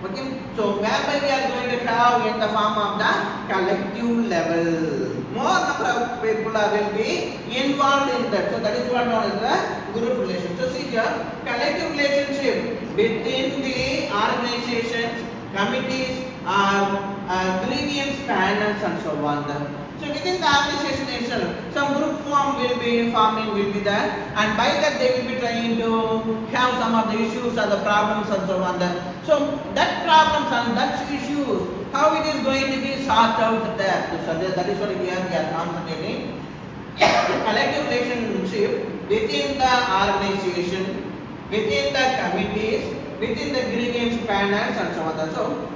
Okay, so whereby we are going to have in the form of the collective level. More number of people will be involved in that. So that is what known as the group relation. So see here, collective relationship within the organizations, committees, grievance panels and so on. So within the organization itself, some group form will be there, and by that they will be trying to have some of the issues or the problems and so on. So that problems and that issues, how it is going to be sorted out there. So that is what here we are concentrating. Collective relationship within the organization, within the committees, within the grievance panels and so on. So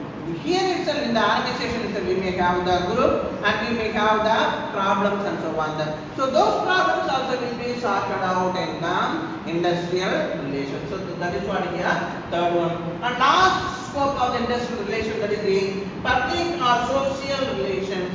here itself in the organization itself we may have the group and we may have the problems and so on. So those problems also will be sorted out in the industrial relations. So that is what here third one. And last scope of the industrial relation, that is the public or social relations.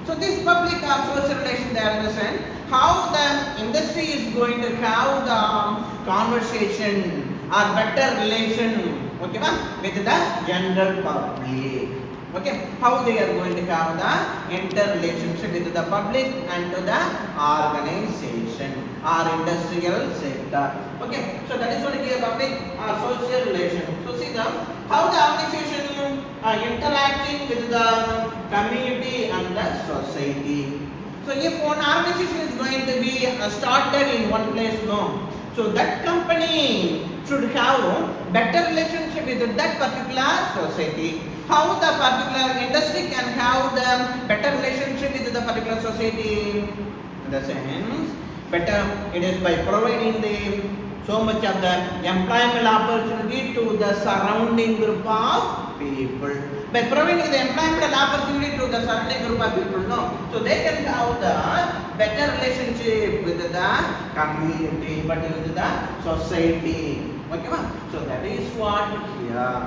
So this public or social relation, they understand how the industry is going to have the conversation or better relation, okay, with the general public. Okay, how they are going to have the interrelationship with the public and to the organization or industrial sector. Okay, so that is what is public or social relation. So see how the organization are interacting with the community and the society. So if one organization is going to be started in one place, no. So that company should have better relationship with that particular society. How the particular industry can have the better relationship with the particular society? In the sense, better it is by providing the so much of the employment opportunity to the surrounding group of people. By providing the employment opportunity to the surrounding group of people, no. So they can have the better relationship with the community, but with the society. Okay, so that is what here.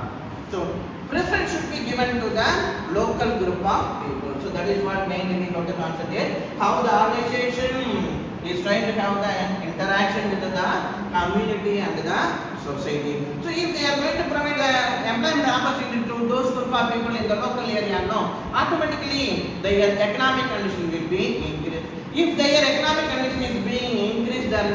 So preference should be given to the local group of people. So that is what mainly we got to concentrate. How the organization is trying to have the interaction with the community and the society. So if they are going to provide the employment opportunity to those group of people in the local area, no, automatically their economic condition will be increased. If their economic condition is being increased, then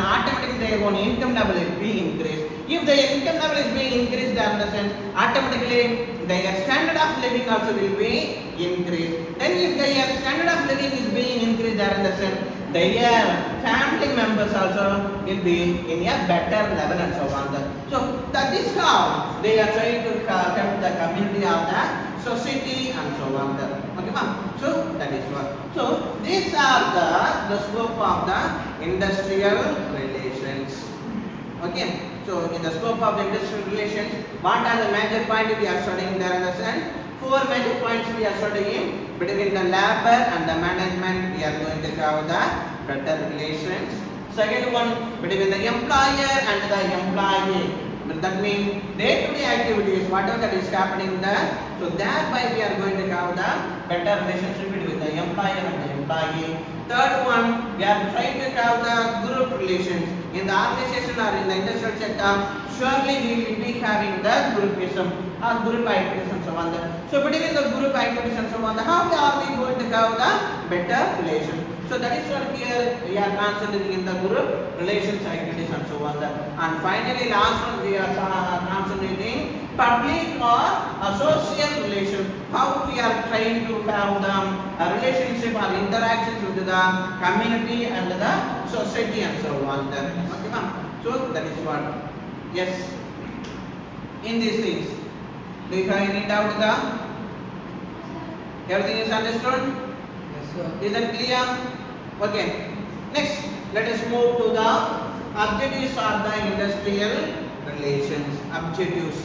automatically their own income level will be increased. If their income level is being increased, automatically their standard of living also will be increased. Then if their standard of living is being increased, their family members also will be in a better level and so on. So that is how they are trying to help the community of the society and so on. Okay, so that is what. So these are the scope of the industrial relations. Okay. So in the scope of the industrial relations, what are the major points we are studying there in the sense? Four major points we are studying. Between the labor and the management, we are going to have the better relations. Second one, between the employer and the employee. That means day-to-day activities, whatever that is happening there. So thereby we are going to have the better relationship between the employer and the employee. Third one, we are trying to have the group relations. In the organization or in the industrial sector, surely we will be having the groupism or group activities and so on. So between the group activities and so on, how are we going to have the better relation? So that is what here we are concentrating in the group relations activities and so on. And finally last one we are concentrating public or social relations. How we are trying to have the relationship or interactions with the community and the society and so on. Okay, ma'am. So that is what. Yes. In these things, do you have any doubt? Everything is understood? Is that clear? Okay. Next, let us move to the objectives of the industrial relations. Objectives.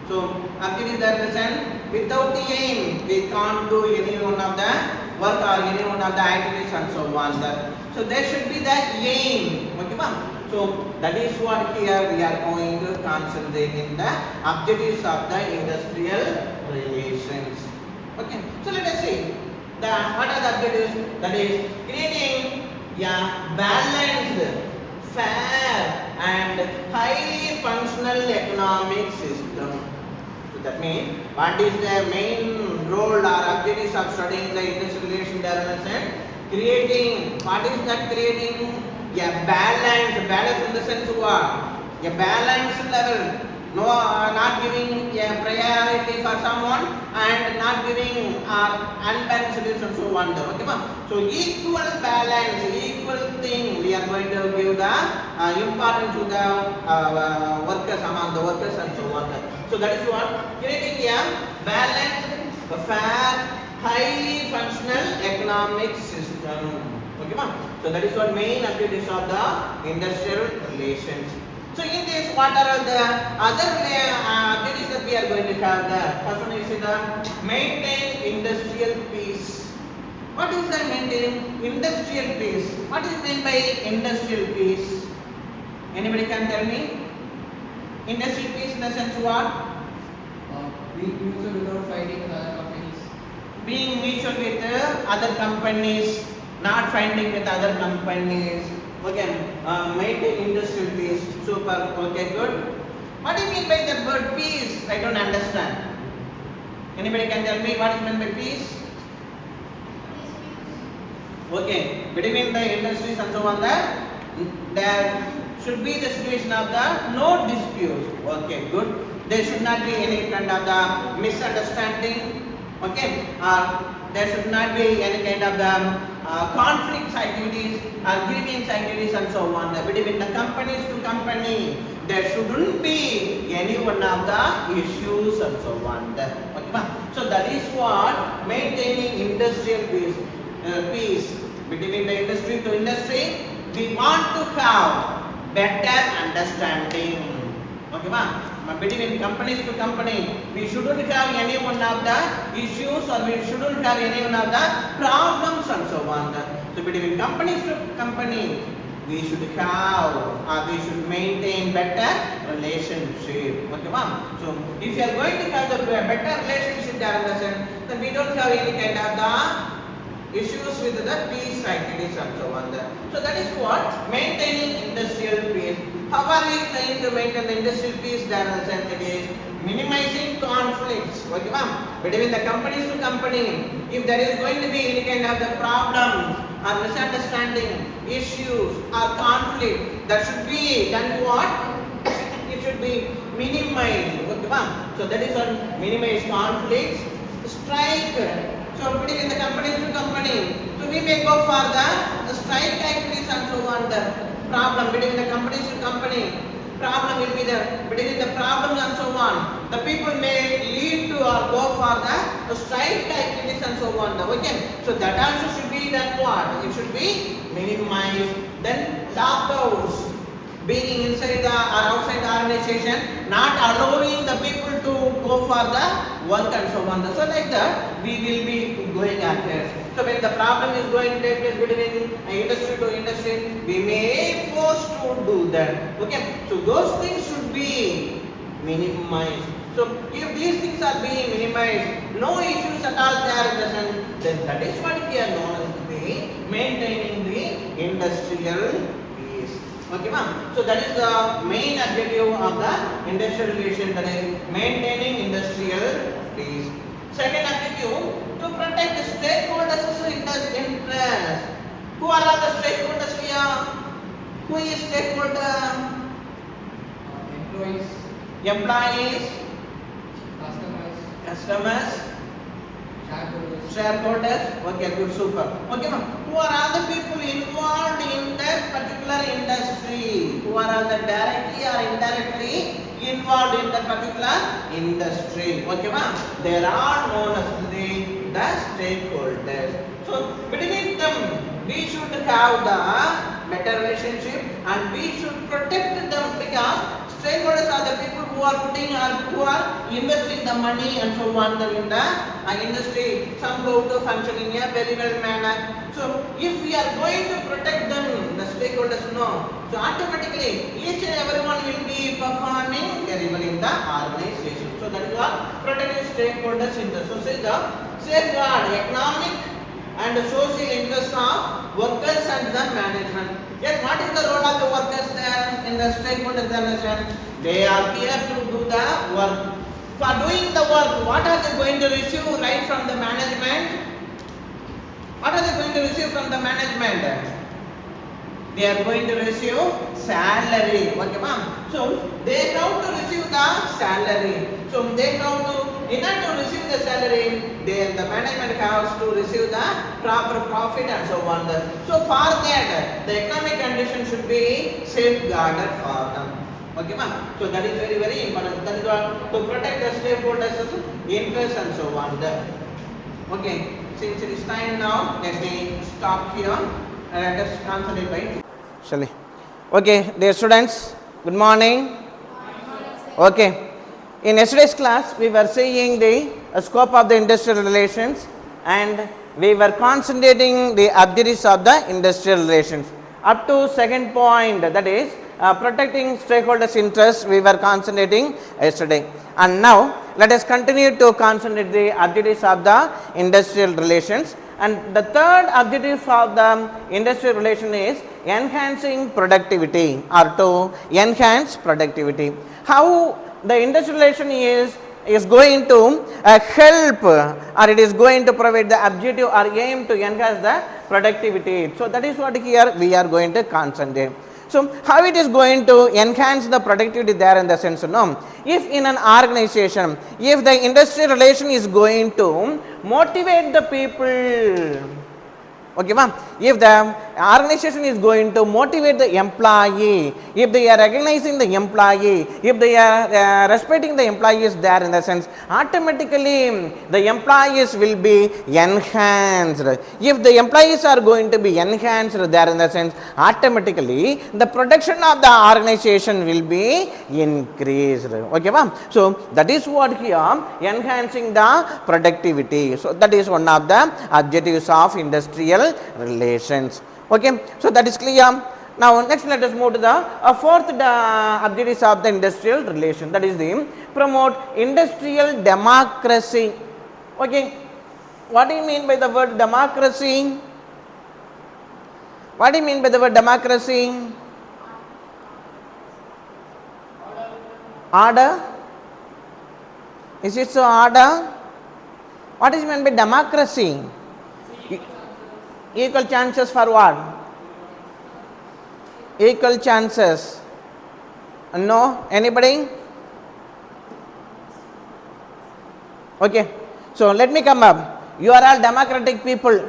So, objectives that present without the aim, we can't do any one of the work or any one of the activities and so on. So, there should be the aim. Okay, ma'am? So, that is what here we are going to concentrate in the objectives of the industrial relations. Okay. So, let us see. What are the objectives? That is creating a balanced, fair and highly functional economic system. So that means what is the main role or objectives of studying the industrial relation development? Creating, what is that creating? A balance in the sense what? A balanced level. No, not giving a priority for someone and not giving unbalanced and so on. Okay, so equal balance, equal thing we are going to give the importance to the workers, among the workers and so on. So that is what creating a balanced, fair, highly functional economic system. Okay, so that is what main objectives of the industrial relations. So in this, what are the other objectives that we are going to have? The first one is the maintain industrial peace. What is the maintain industrial peace? What is meant by industrial peace? Anybody can tell me? Industrial peace in the sense what? Being mutual without fighting with other companies. Being mutual with other companies, not fighting with other companies. Okay, maintain industrial peace. Super. Okay, good. What do you mean by the word peace? I don't understand. Anybody can tell me what is meant by peace? Okay, between the industries and so on, there should be the situation of the no disputes. Okay, good. There should not be any kind of the misunderstanding. Okay, there should not be any kind of the conflicts activities, grievance activities and so on. Between the companies to company, there shouldn't be any one of the issues and so on. Okay, so that is what maintaining industrial peace between the industry to industry. We want to have better understanding. Okay, between companies to company, we shouldn't have any one of the issues or we shouldn't have any one of the problems and so on. So between companies to company, we should have we should maintain better relationship. Okay, so if you are going to have the better relationship there in the sense, then we don't have any kind of the issues with the peace activities and so on. So that is what maintaining industrial peace. How are we trying to maintain the industrial peace there in the sense? It is minimizing conflicts. Okay, between the companies to company. If there is going to be any kind of the problems or misunderstanding, issues or conflict, that should be done what? It should be minimized. Okay, so that is what minimize conflicts. Strike. So between the companies to company, so we may go for the strike activities and so on. The problem between the companies to company, problem will be there. Between the problems and so on, the people may lead to or go for the strike activities and so on. Okay, so that also should be done what? It should be minimized. Then lockouts. being inside the or outside the organization, not allowing the people to go for the work and so on. So like that, we will be going ahead. So when the problem is going to take place between industry to industry, we may force to do that. Okay, so those things should be minimized. So if these things are being minimized, no issues at all there present, then that is what we are known as the maintaining the industrial peace. Okay, ma'am. So that is the main objective of the industrial relation, that is maintaining industrial peace. Second objective, to protect the stakeholders' interest. Who are all the stakeholders here? Who is stakeholder? Employees, Employees, customers, shareholders. Okay, good, super. Okay, ma'am. Who are all the people involved in that particular industry? Who are all the directly or indirectly involved in that particular industry? Okay, ma'am. They are known as the stakeholders. So between them, we should have the better relationship and we should protect them, because stakeholders are the people who are putting or who are investing the money and so on in the industry somehow to function in a very well manner. So if we are going to protect them, the stakeholders know, so automatically each and everyone will be performing very well in the organization. So that is what protecting stakeholders in the society, the safeguard economic and social interests of workers and the management. Yes, what is the role of the workers there in the stakeholders organization? They are here to do the work. For doing the work, what are they going to receive right from the management? What are they going to receive from the management? They are going to receive salary. Okay, ma'am. So they have to receive the salary. So they have to, in order to receive the salary, the management has to receive the proper profit and so on. So for that, the economic condition should be safeguarded for them. Okay, ma'am. So that is very, very important. That is what, to protect the stakeholders' interests and so on. Okay, since it is time now, let me stop here and let us concentrate by. Shall we? Okay, dear students, good morning. Okay, in yesterday's class, we were seeing the scope of the industrial relations and we were concentrating the objectives of the industrial relations. Up to second point, that is protecting stakeholders' interests, we were concentrating yesterday. And now, let us continue to concentrate the objectives of the industrial relations. And the third objective of the industrial relation is enhancing productivity or to enhance productivity. How the industrial relation is going to help or it is going to provide the objective or aim to enhance the productivity. So that is what here we are going to concentrate. So how it is going to enhance the productivity there in the sense, no? If in an organization, if the industrial relation is going to motivate the people, okay, ma'am. If the organization is going to motivate the employee, if they are recognizing the employee, if they are respecting the employees there in the sense, automatically the employees will be enhanced. If the employees are going to be enhanced there in the sense, automatically the production of the organization will be increased. Okay, ma'am. So that is what here enhancing the productivity. So that is one of the objectives of industrial relations. Okay, so that is clear. Now next let us move to the fourth objectives of the industrial relation, that is the promote industrial democracy. Okay, what do you mean by the word democracy? What do you mean by the word democracy? Order? Is it so, order? What is meant by democracy? Equal chances for what? Equal chances. No? Anybody? Okay. So let me come up. You are all democratic people.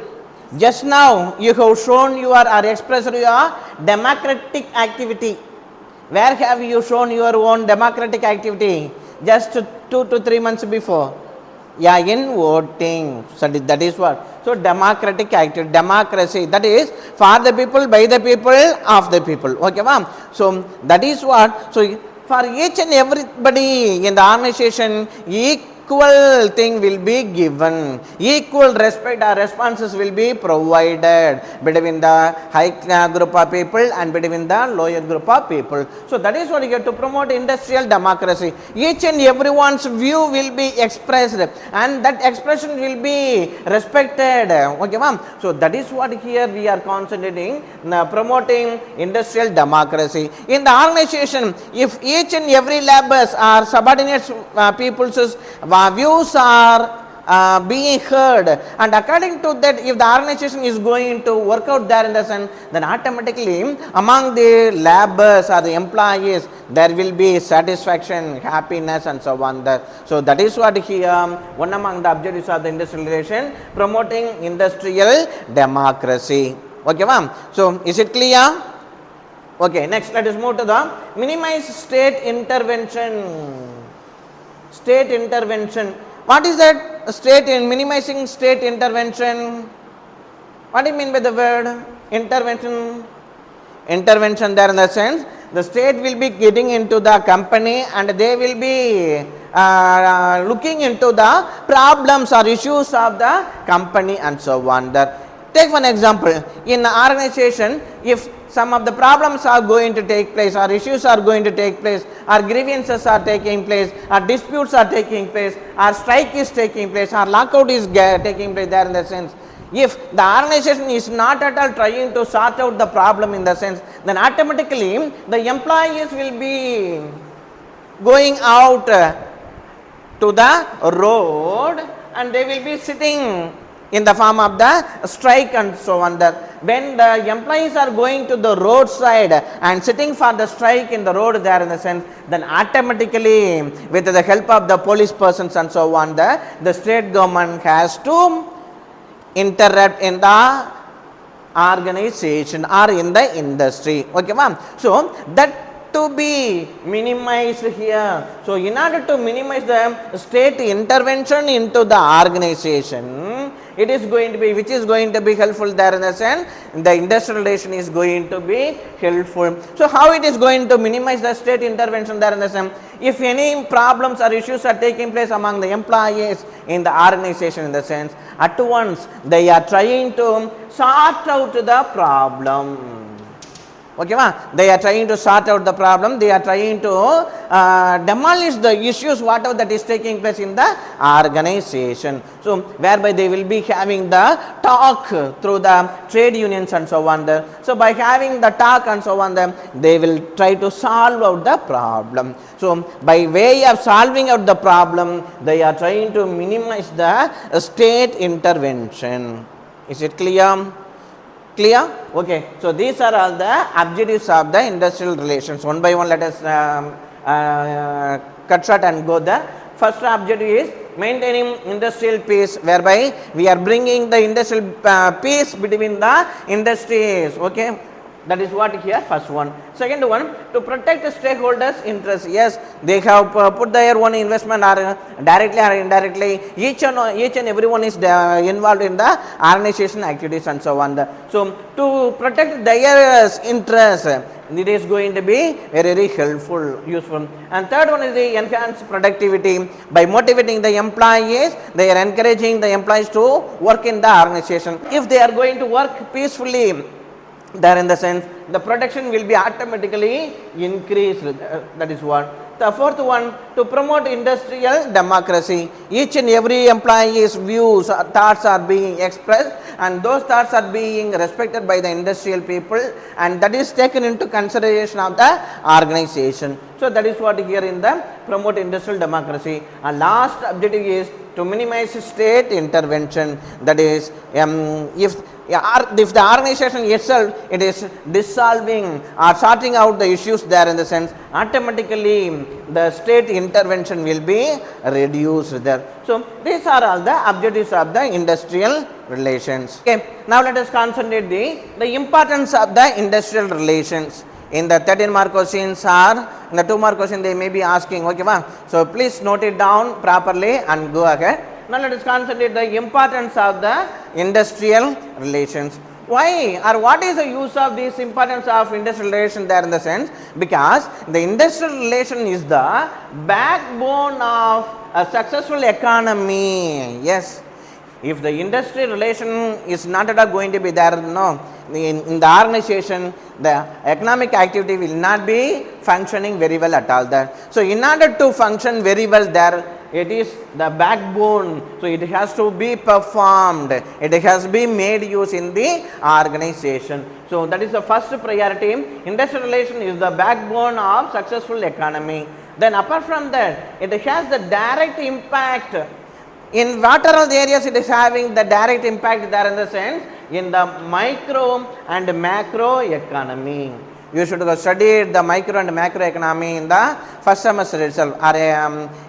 Just now you have shown your or expressed your democratic activity. Where have you shown your own democratic activity? Just 2 to 3 months before. Yeah, in voting. So that is what. So democratic activity, democracy, that is for the people, by the people, of the people. Okay, ma'am. So that is what. So for each and everybody in the organization, equal thing will be given, equal respect or responses will be provided between the high group of people and between the lower group of people. So that is what you have to promote industrial democracy. Each and everyone's view will be expressed and that expression will be respected. Okay, ma'am. So that is what here we are concentrating, promoting industrial democracy in the organization. If each and every laborers or subordinates people's views are being heard, and according to that, if the organization is going to work out there in the sense, then automatically among the laborers or the employees there will be satisfaction, happiness and so on there. So that is what here one among the objectives of the industrial relation, promoting industrial democracy. Okay, ma'am. So is it clear? Okay, next let us move to the minimize state intervention. State intervention. What is that state in minimizing state intervention? What do you mean by the word intervention? Intervention there in the sense, the state will be getting into the company and they will be looking into the problems or issues of the company and so on. Take one example, in an organization, if some of the problems are going to take place or issues are going to take place or grievances are taking place or disputes are taking place or strike is taking place or lockout is taking place there in the sense, if the organization is not at all trying to sort out the problem in the sense, then automatically the employees will be going out to the road and they will be sitting in the form of the strike and so on. When the employees are going to the roadside and sitting for the strike in the road there in the sense, then automatically with the help of the police persons and so on, the state government has to interrupt in the organization or in the industry. Okay, ma'am. So that to be minimized here. So in order to minimize the state intervention into the organization, it is going to be, which is going to be helpful there in the sense, the industrial relation is going to be helpful. So how it is going to minimize the state intervention there in the sense, if any problems or issues are taking place among the employees in the organization in the sense, at once they are trying to sort out the problem. Okay, ma? They are trying to sort out the problem, they are trying to demolish the issues whatever that is taking place in the organization. So whereby they will be having the talk through the trade unions and so on. So by having the talk and so on, they will try to solve out the problem. So by way of solving out the problem, they are trying to minimize the state intervention. Is it clear? Clear? Okay. So these are all the objectives of the industrial relations. One by one, let us cut short and go there. First objective is maintaining industrial peace, whereby we are bringing the industrial peace between the industries. Okay. That is what here first one. Second one, to protect the stakeholders' interests. Yes, they have put their own investment or directly or indirectly. Each and everyone is involved in the organization activities and so on. So to protect their interests, it is going to be very helpful, useful. And third one is the enhanced productivity. By motivating the employees, they are encouraging the employees to work in the organization. If they are going to work peacefully, there in the sense, the production will be automatically increased. That is what. The fourth one, to promote industrial democracy. Each and every employee's views, thoughts are being expressed, and those thoughts are being respected by the industrial people, and that is taken into consideration of the organization. So that is what here in the promote industrial democracy. And last objective is to minimize state intervention. That is, if the organization itself it is dissolving or sorting out the issues there in the sense, automatically the state intervention will be reduced there. So these are all the objectives of the industrial relations. Okay, now let us concentrate the importance of the industrial relations. In the 13 mark questions or in the 2 mark question they may be asking. Okay, ma? So please note it down properly and go ahead. Now let us concentrate the importance of the industrial relations. Why or what is the use of this importance of industrial relation there in the sense? Because the industrial relation is the backbone of a successful economy. Yes, if the industry relation is not at all going to be there, no, in the organization, the economic activity will not be functioning very well at all there. So in order to function very well there, it is the backbone, so it has to be performed, it has to be made use in the organization. So that is the first priority. Industrial relation is the backbone of successful economy. Then apart from that, it has the direct impact in what are all the areas it is having the direct impact there in the sense, in the micro and macro economy. You should go study the micro and macro economy in the first semester itself, or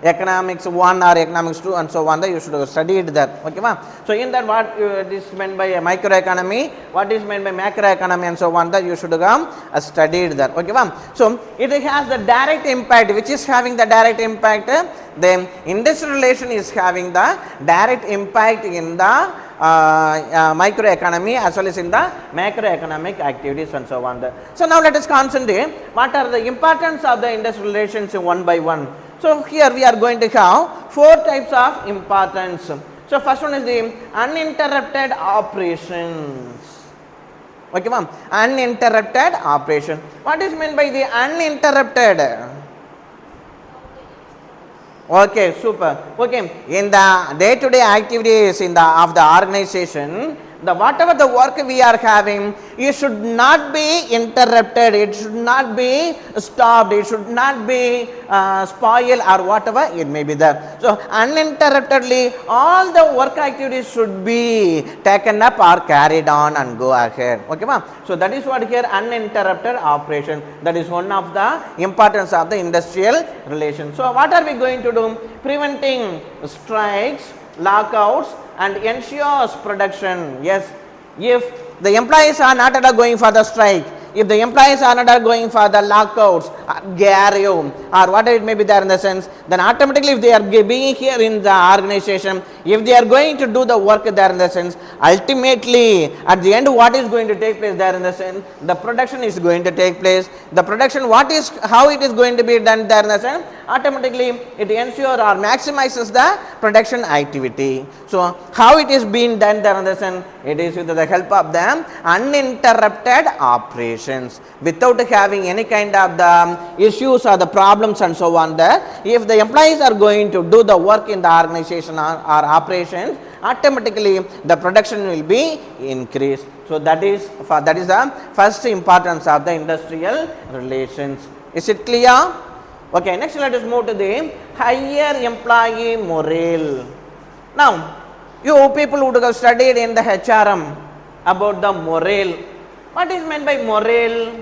economics 1 or economics 2 and so on. You should go study it there. Okay, ma? So in that what is meant by a micro economy, what is meant by macro economy and so on, that you should go study it there. Okay, ma? So it has the direct impact. Which is having the direct impact? The industrial relation is having the direct impact in the microeconomy as well as in the macroeconomic activities and so on. So now let us concentrate what are the importance of the industrial relations one by one. So here we are going to have 4 types of importance. So first one is the uninterrupted operations. Okay, ma'am. Uninterrupted operation. What is meant by the uninterrupted? Okay, super. Okay, in the day-to-day activities in the of the organization, the whatever the work we are having, it should not be interrupted, it should not be stopped, it should not be spoiled or whatever it may be there. So uninterruptedly all the work activities should be taken up or carried on and go ahead. Okay, ma'am. So that is what here uninterrupted operation. That is one of the importance of the industrial relation. So what are we going to do? Preventing strikes, lockouts and ensures production. Yes, if the employees are not at all going for the strike, if the employees are not going for the lockouts, garyo or whatever it may be there in the sense, then automatically if they are being here in the organization, if they are going to do the work there in the sense, ultimately at the end what is going to take place there in the sense, the production is going to take place. The production, what is, how it is going to be done there in the sense, automatically it ensures or maximizes the production activity. So how it is being done there in the sense, it is with the help of the uninterrupted operations, without having any kind of the issues or the problems and so on there. If the employees are going to do the work in the organization or operations, automatically the production will be increased. So that is the first importance of the industrial relations. Is it clear? Okay, next let us move to the higher employee morale. Now, you people would have studied in the HRM about the morale. What is meant by morale?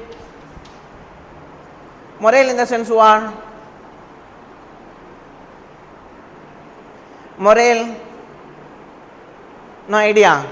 Morale in the sense what? Morale? No idea.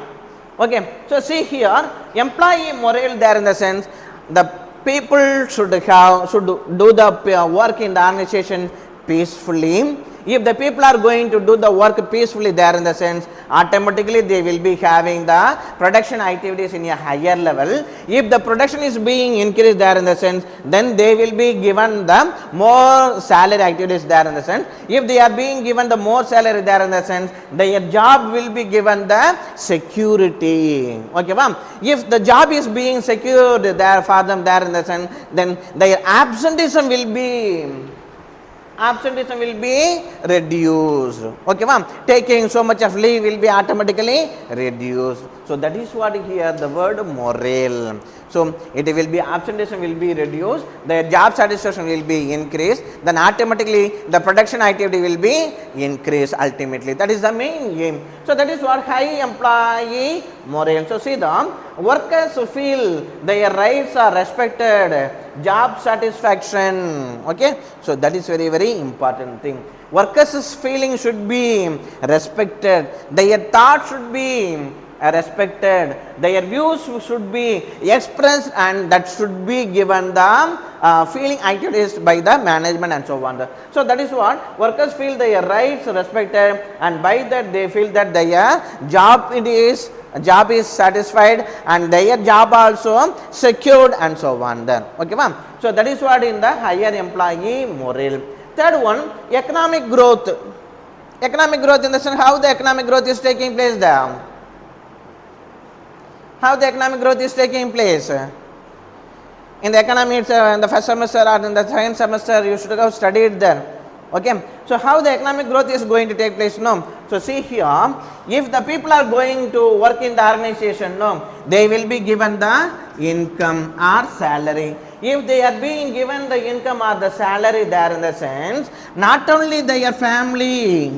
Okay, so see here, employee morale there in the sense, the people should do the work in the organization peacefully. If the people are going to do the work peacefully there in the sense, automatically they will be having the production activities in a higher level. If the production is being increased there in the sense, then they will be given the more salary activities there in the sense. If they are being given the more salary there in the sense, their job will be given the security. Okay, ma'am. If the job is being secured there for them there in the sense, then their absenteeism will be reduced. Okay, ma'am. Taking so much of leave will be automatically reduced. So that is what here the word morale. So it will be, absenteeism will be reduced, the job satisfaction will be increased, then automatically the production activity will be increased ultimately. That is the main aim. So that is what high employee morale. So see, the workers feel their rights are respected, job satisfaction. Okay, so that is very, very important thing. Workers' feeling should be respected, their thought should be respected. Their views should be expressed and that should be given the feeling activities by the management and so on. So that is what workers feel their rights respected, and by that they feel that their job is satisfied and their job also secured and so on then. Okay, ma'am. So that is what in the higher employee morale. Third one, economic growth. Economic growth in the sense how the economic growth is taking place there. How the economic growth is taking place. In the economy, it's in the first semester or in the second semester, you should have studied there. Okay, so how the economic growth is going to take place? No. So see here, if the people are going to work in the organization, no, they will be given the income or salary. If they are being given the income or the salary there in the sense, not only their family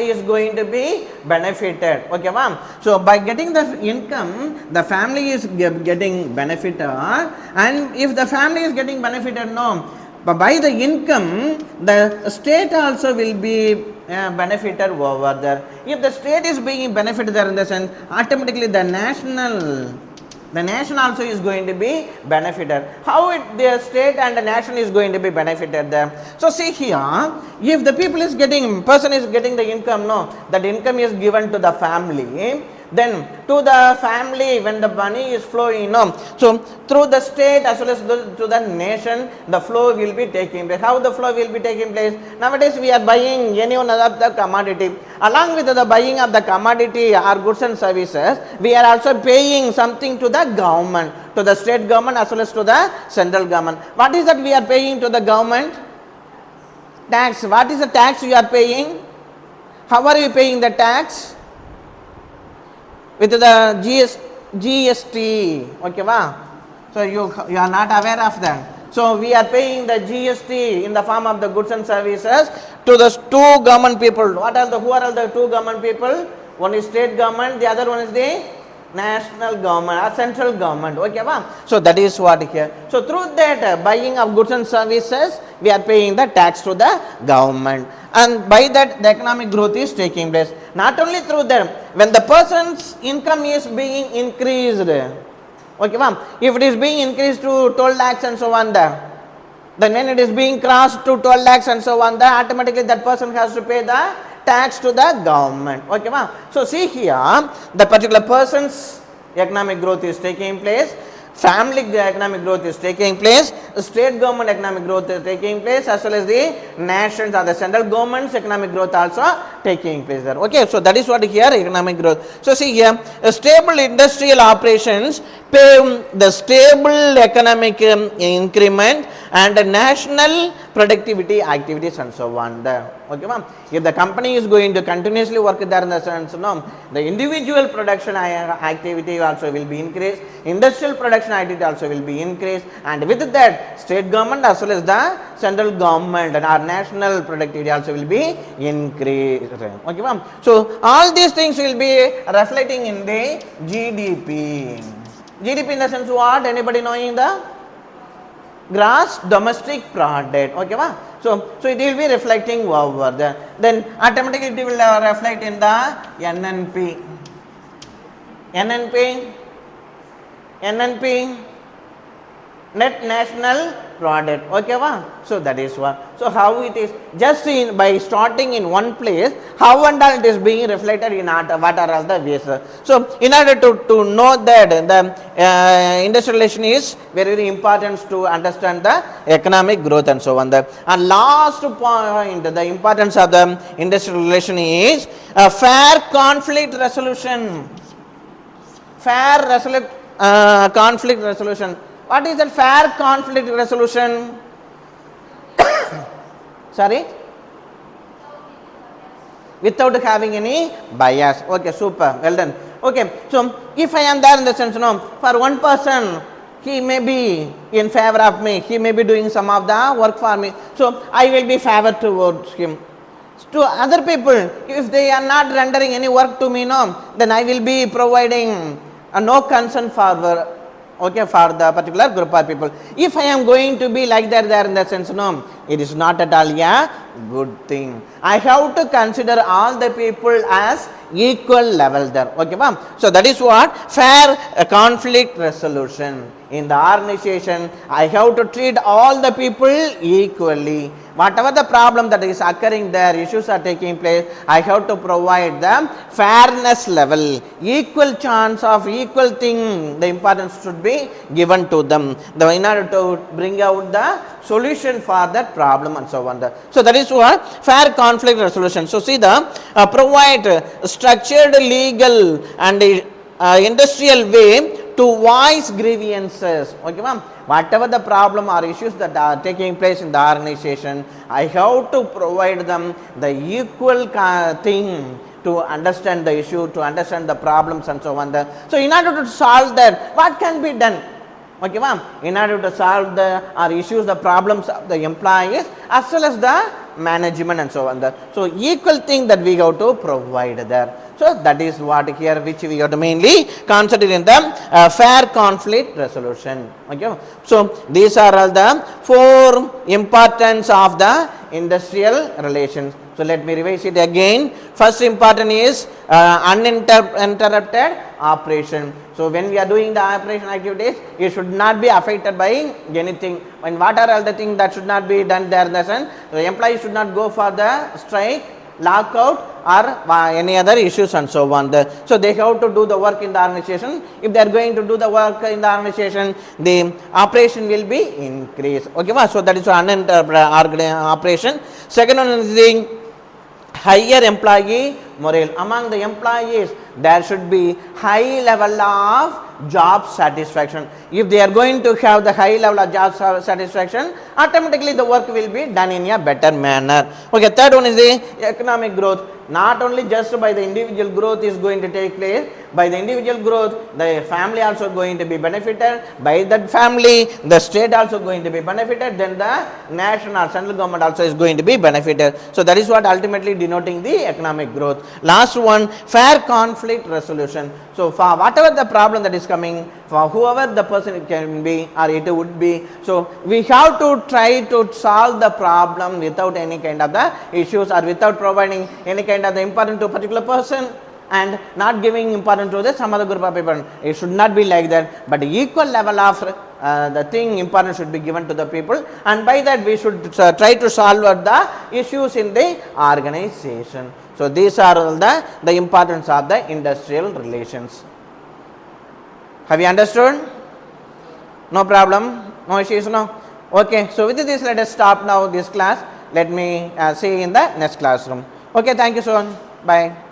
is going to be benefited. Okay, ma'am. So by getting the income, the family is getting benefited, and if the family is getting benefited, no, but by the income, the state also will be benefited over there. If the state is being benefited there in the sense, automatically the nation also is going to be benefited. How the state and the nation is going to be benefited there? So see here, if the person is getting the income, no, that income is given to the family. Then to the family, when the money is flowing, no, so through the state as well as to the nation, the flow will be taking place. How the flow will be taking place? Nowadays we are buying any one of the commodity. Along with the buying of the commodity or goods and services, we are also paying something to the government, to the state government as well as to the central government. What is that we are paying to the government? Tax. What is the tax you are paying? How are you paying the tax? With the GST, okay, wow. So you are not aware of that. So we are paying the GST in the form of the goods and services to the two government people. Who are all the two government people? One is state government, the other one is the national government or central government. Okay, wow. So that is what here. So through that buying of goods and services, we are paying the tax to the government, and by that the economic growth is taking place. Not only through them, when the person's income is being increased, okay, ma'am, if it is being increased to 12 lakhs and so on there, then when it is being crossed to 12 lakhs and so on there, automatically that person has to pay the tax to the government. Okay, ma'am. So see here, the particular person's economic growth is taking place, family economic growth is taking place, state government economic growth is taking place, as well as the nations or the central government's economic growth also taking place there. Okay, so that is what here economic growth. So see here, stable industrial operations pay the stable economic increment and national productivity activities and so on there. Okay, ma'am. If the company is going to continuously work there in the sense, no, the individual production activity also will be increased, industrial production activity also will be increased, and with that state government as well as the central government and our national productivity also will be increased. Okay, ma'am. So all these things will be reflecting in the GDP. GDP in the sense what? Anybody knowing the gross domestic product? Okay, ma'am. So it will be reflecting over there. Then automatically it will reflect in the NNP. Net national product. Okay, wow. So that is what. So how it is just by starting in one place, how and all it is being reflected in what are all the ways. So in order to know that the industrial relation is very, very important to understand the economic growth and so on. And last point, the importance of the industrial relation is fair conflict resolution. Conflict resolution. What is that fair conflict resolution? Sorry? Without having any bias. Okay, super. Well done. Okay, so if I am there in the sense, for one person, he may be in favor of me, he may be doing some of the work for me, so I will be favor towards him. To other people, if they are not rendering any work to me, then I will be providing no concern for okay, for the particular group of people. If I am going to be like that there in the sense, no, it is not at all a good thing. I have to consider all the people as equal level there, okay ma'am. So that is what fair conflict resolution. In the organization, I have to treat all the people equally. Whatever the problem that is occurring there, issues are taking place, I have to provide the fairness level, equal chance of equal thing, the importance should be given to them in order to bring out the solution for that problem and so on. So that is what fair conflict resolution. So see the provide structured legal and industrial way to voice grievances, okay ma'am. Whatever the problem or issues that are taking place in the organization, I have to provide them the equal thing to understand the issue, to understand the problems and so on. So in order to solve that, what can be done? Okay ma'am, in order to solve the issues, the problems of the employees as well as the management and so on. So equal thing that we have to provide there. So that is what here which we have to mainly consider in the fair conflict resolution. Okay. So these are all the 4 importance of the industrial relations. So let me revise it again. First important is uninterrupted operation. So when we are doing the operation activities, it should not be affected by anything. And what are all the things that should not be done there in the sense, the employees should not go for the strike, lockout or any other issues and so on. So they have to do the work in the organization. If they are going to do the work in the organization, the operation will be increased. Okay, so that is uninterrupted operation. Second one is the higher employee morale. Among the employees, there should be high level of job satisfaction. If they are going to have the high level of job satisfaction, automatically the work will be done in a better manner. Okay, third one is the economic growth. Not only just by the individual growth is going to take place, by the individual growth, the family also going to be benefited. By that family, the state also going to be benefited. Then the national or central government also is going to be benefited. So that is what ultimately denoting the economic growth. Last one, fair conflict resolution. So for whatever the problem that is coming, for whoever the person it can be or it would be, so we have to try to solve the problem without any kind of the issues or without providing any kind of the importance to a particular person and not giving importance to the some other group of people. It should not be like that, but equal level of the thing importance should be given to the people, and by that we should try to solve the issues in the organization. So these are all the importance of the industrial relations. Have you understood? No problem? No issues? No? Okay, so with this let us stop now this class. Let me see you in the next classroom. Okay, thank you so much. Bye.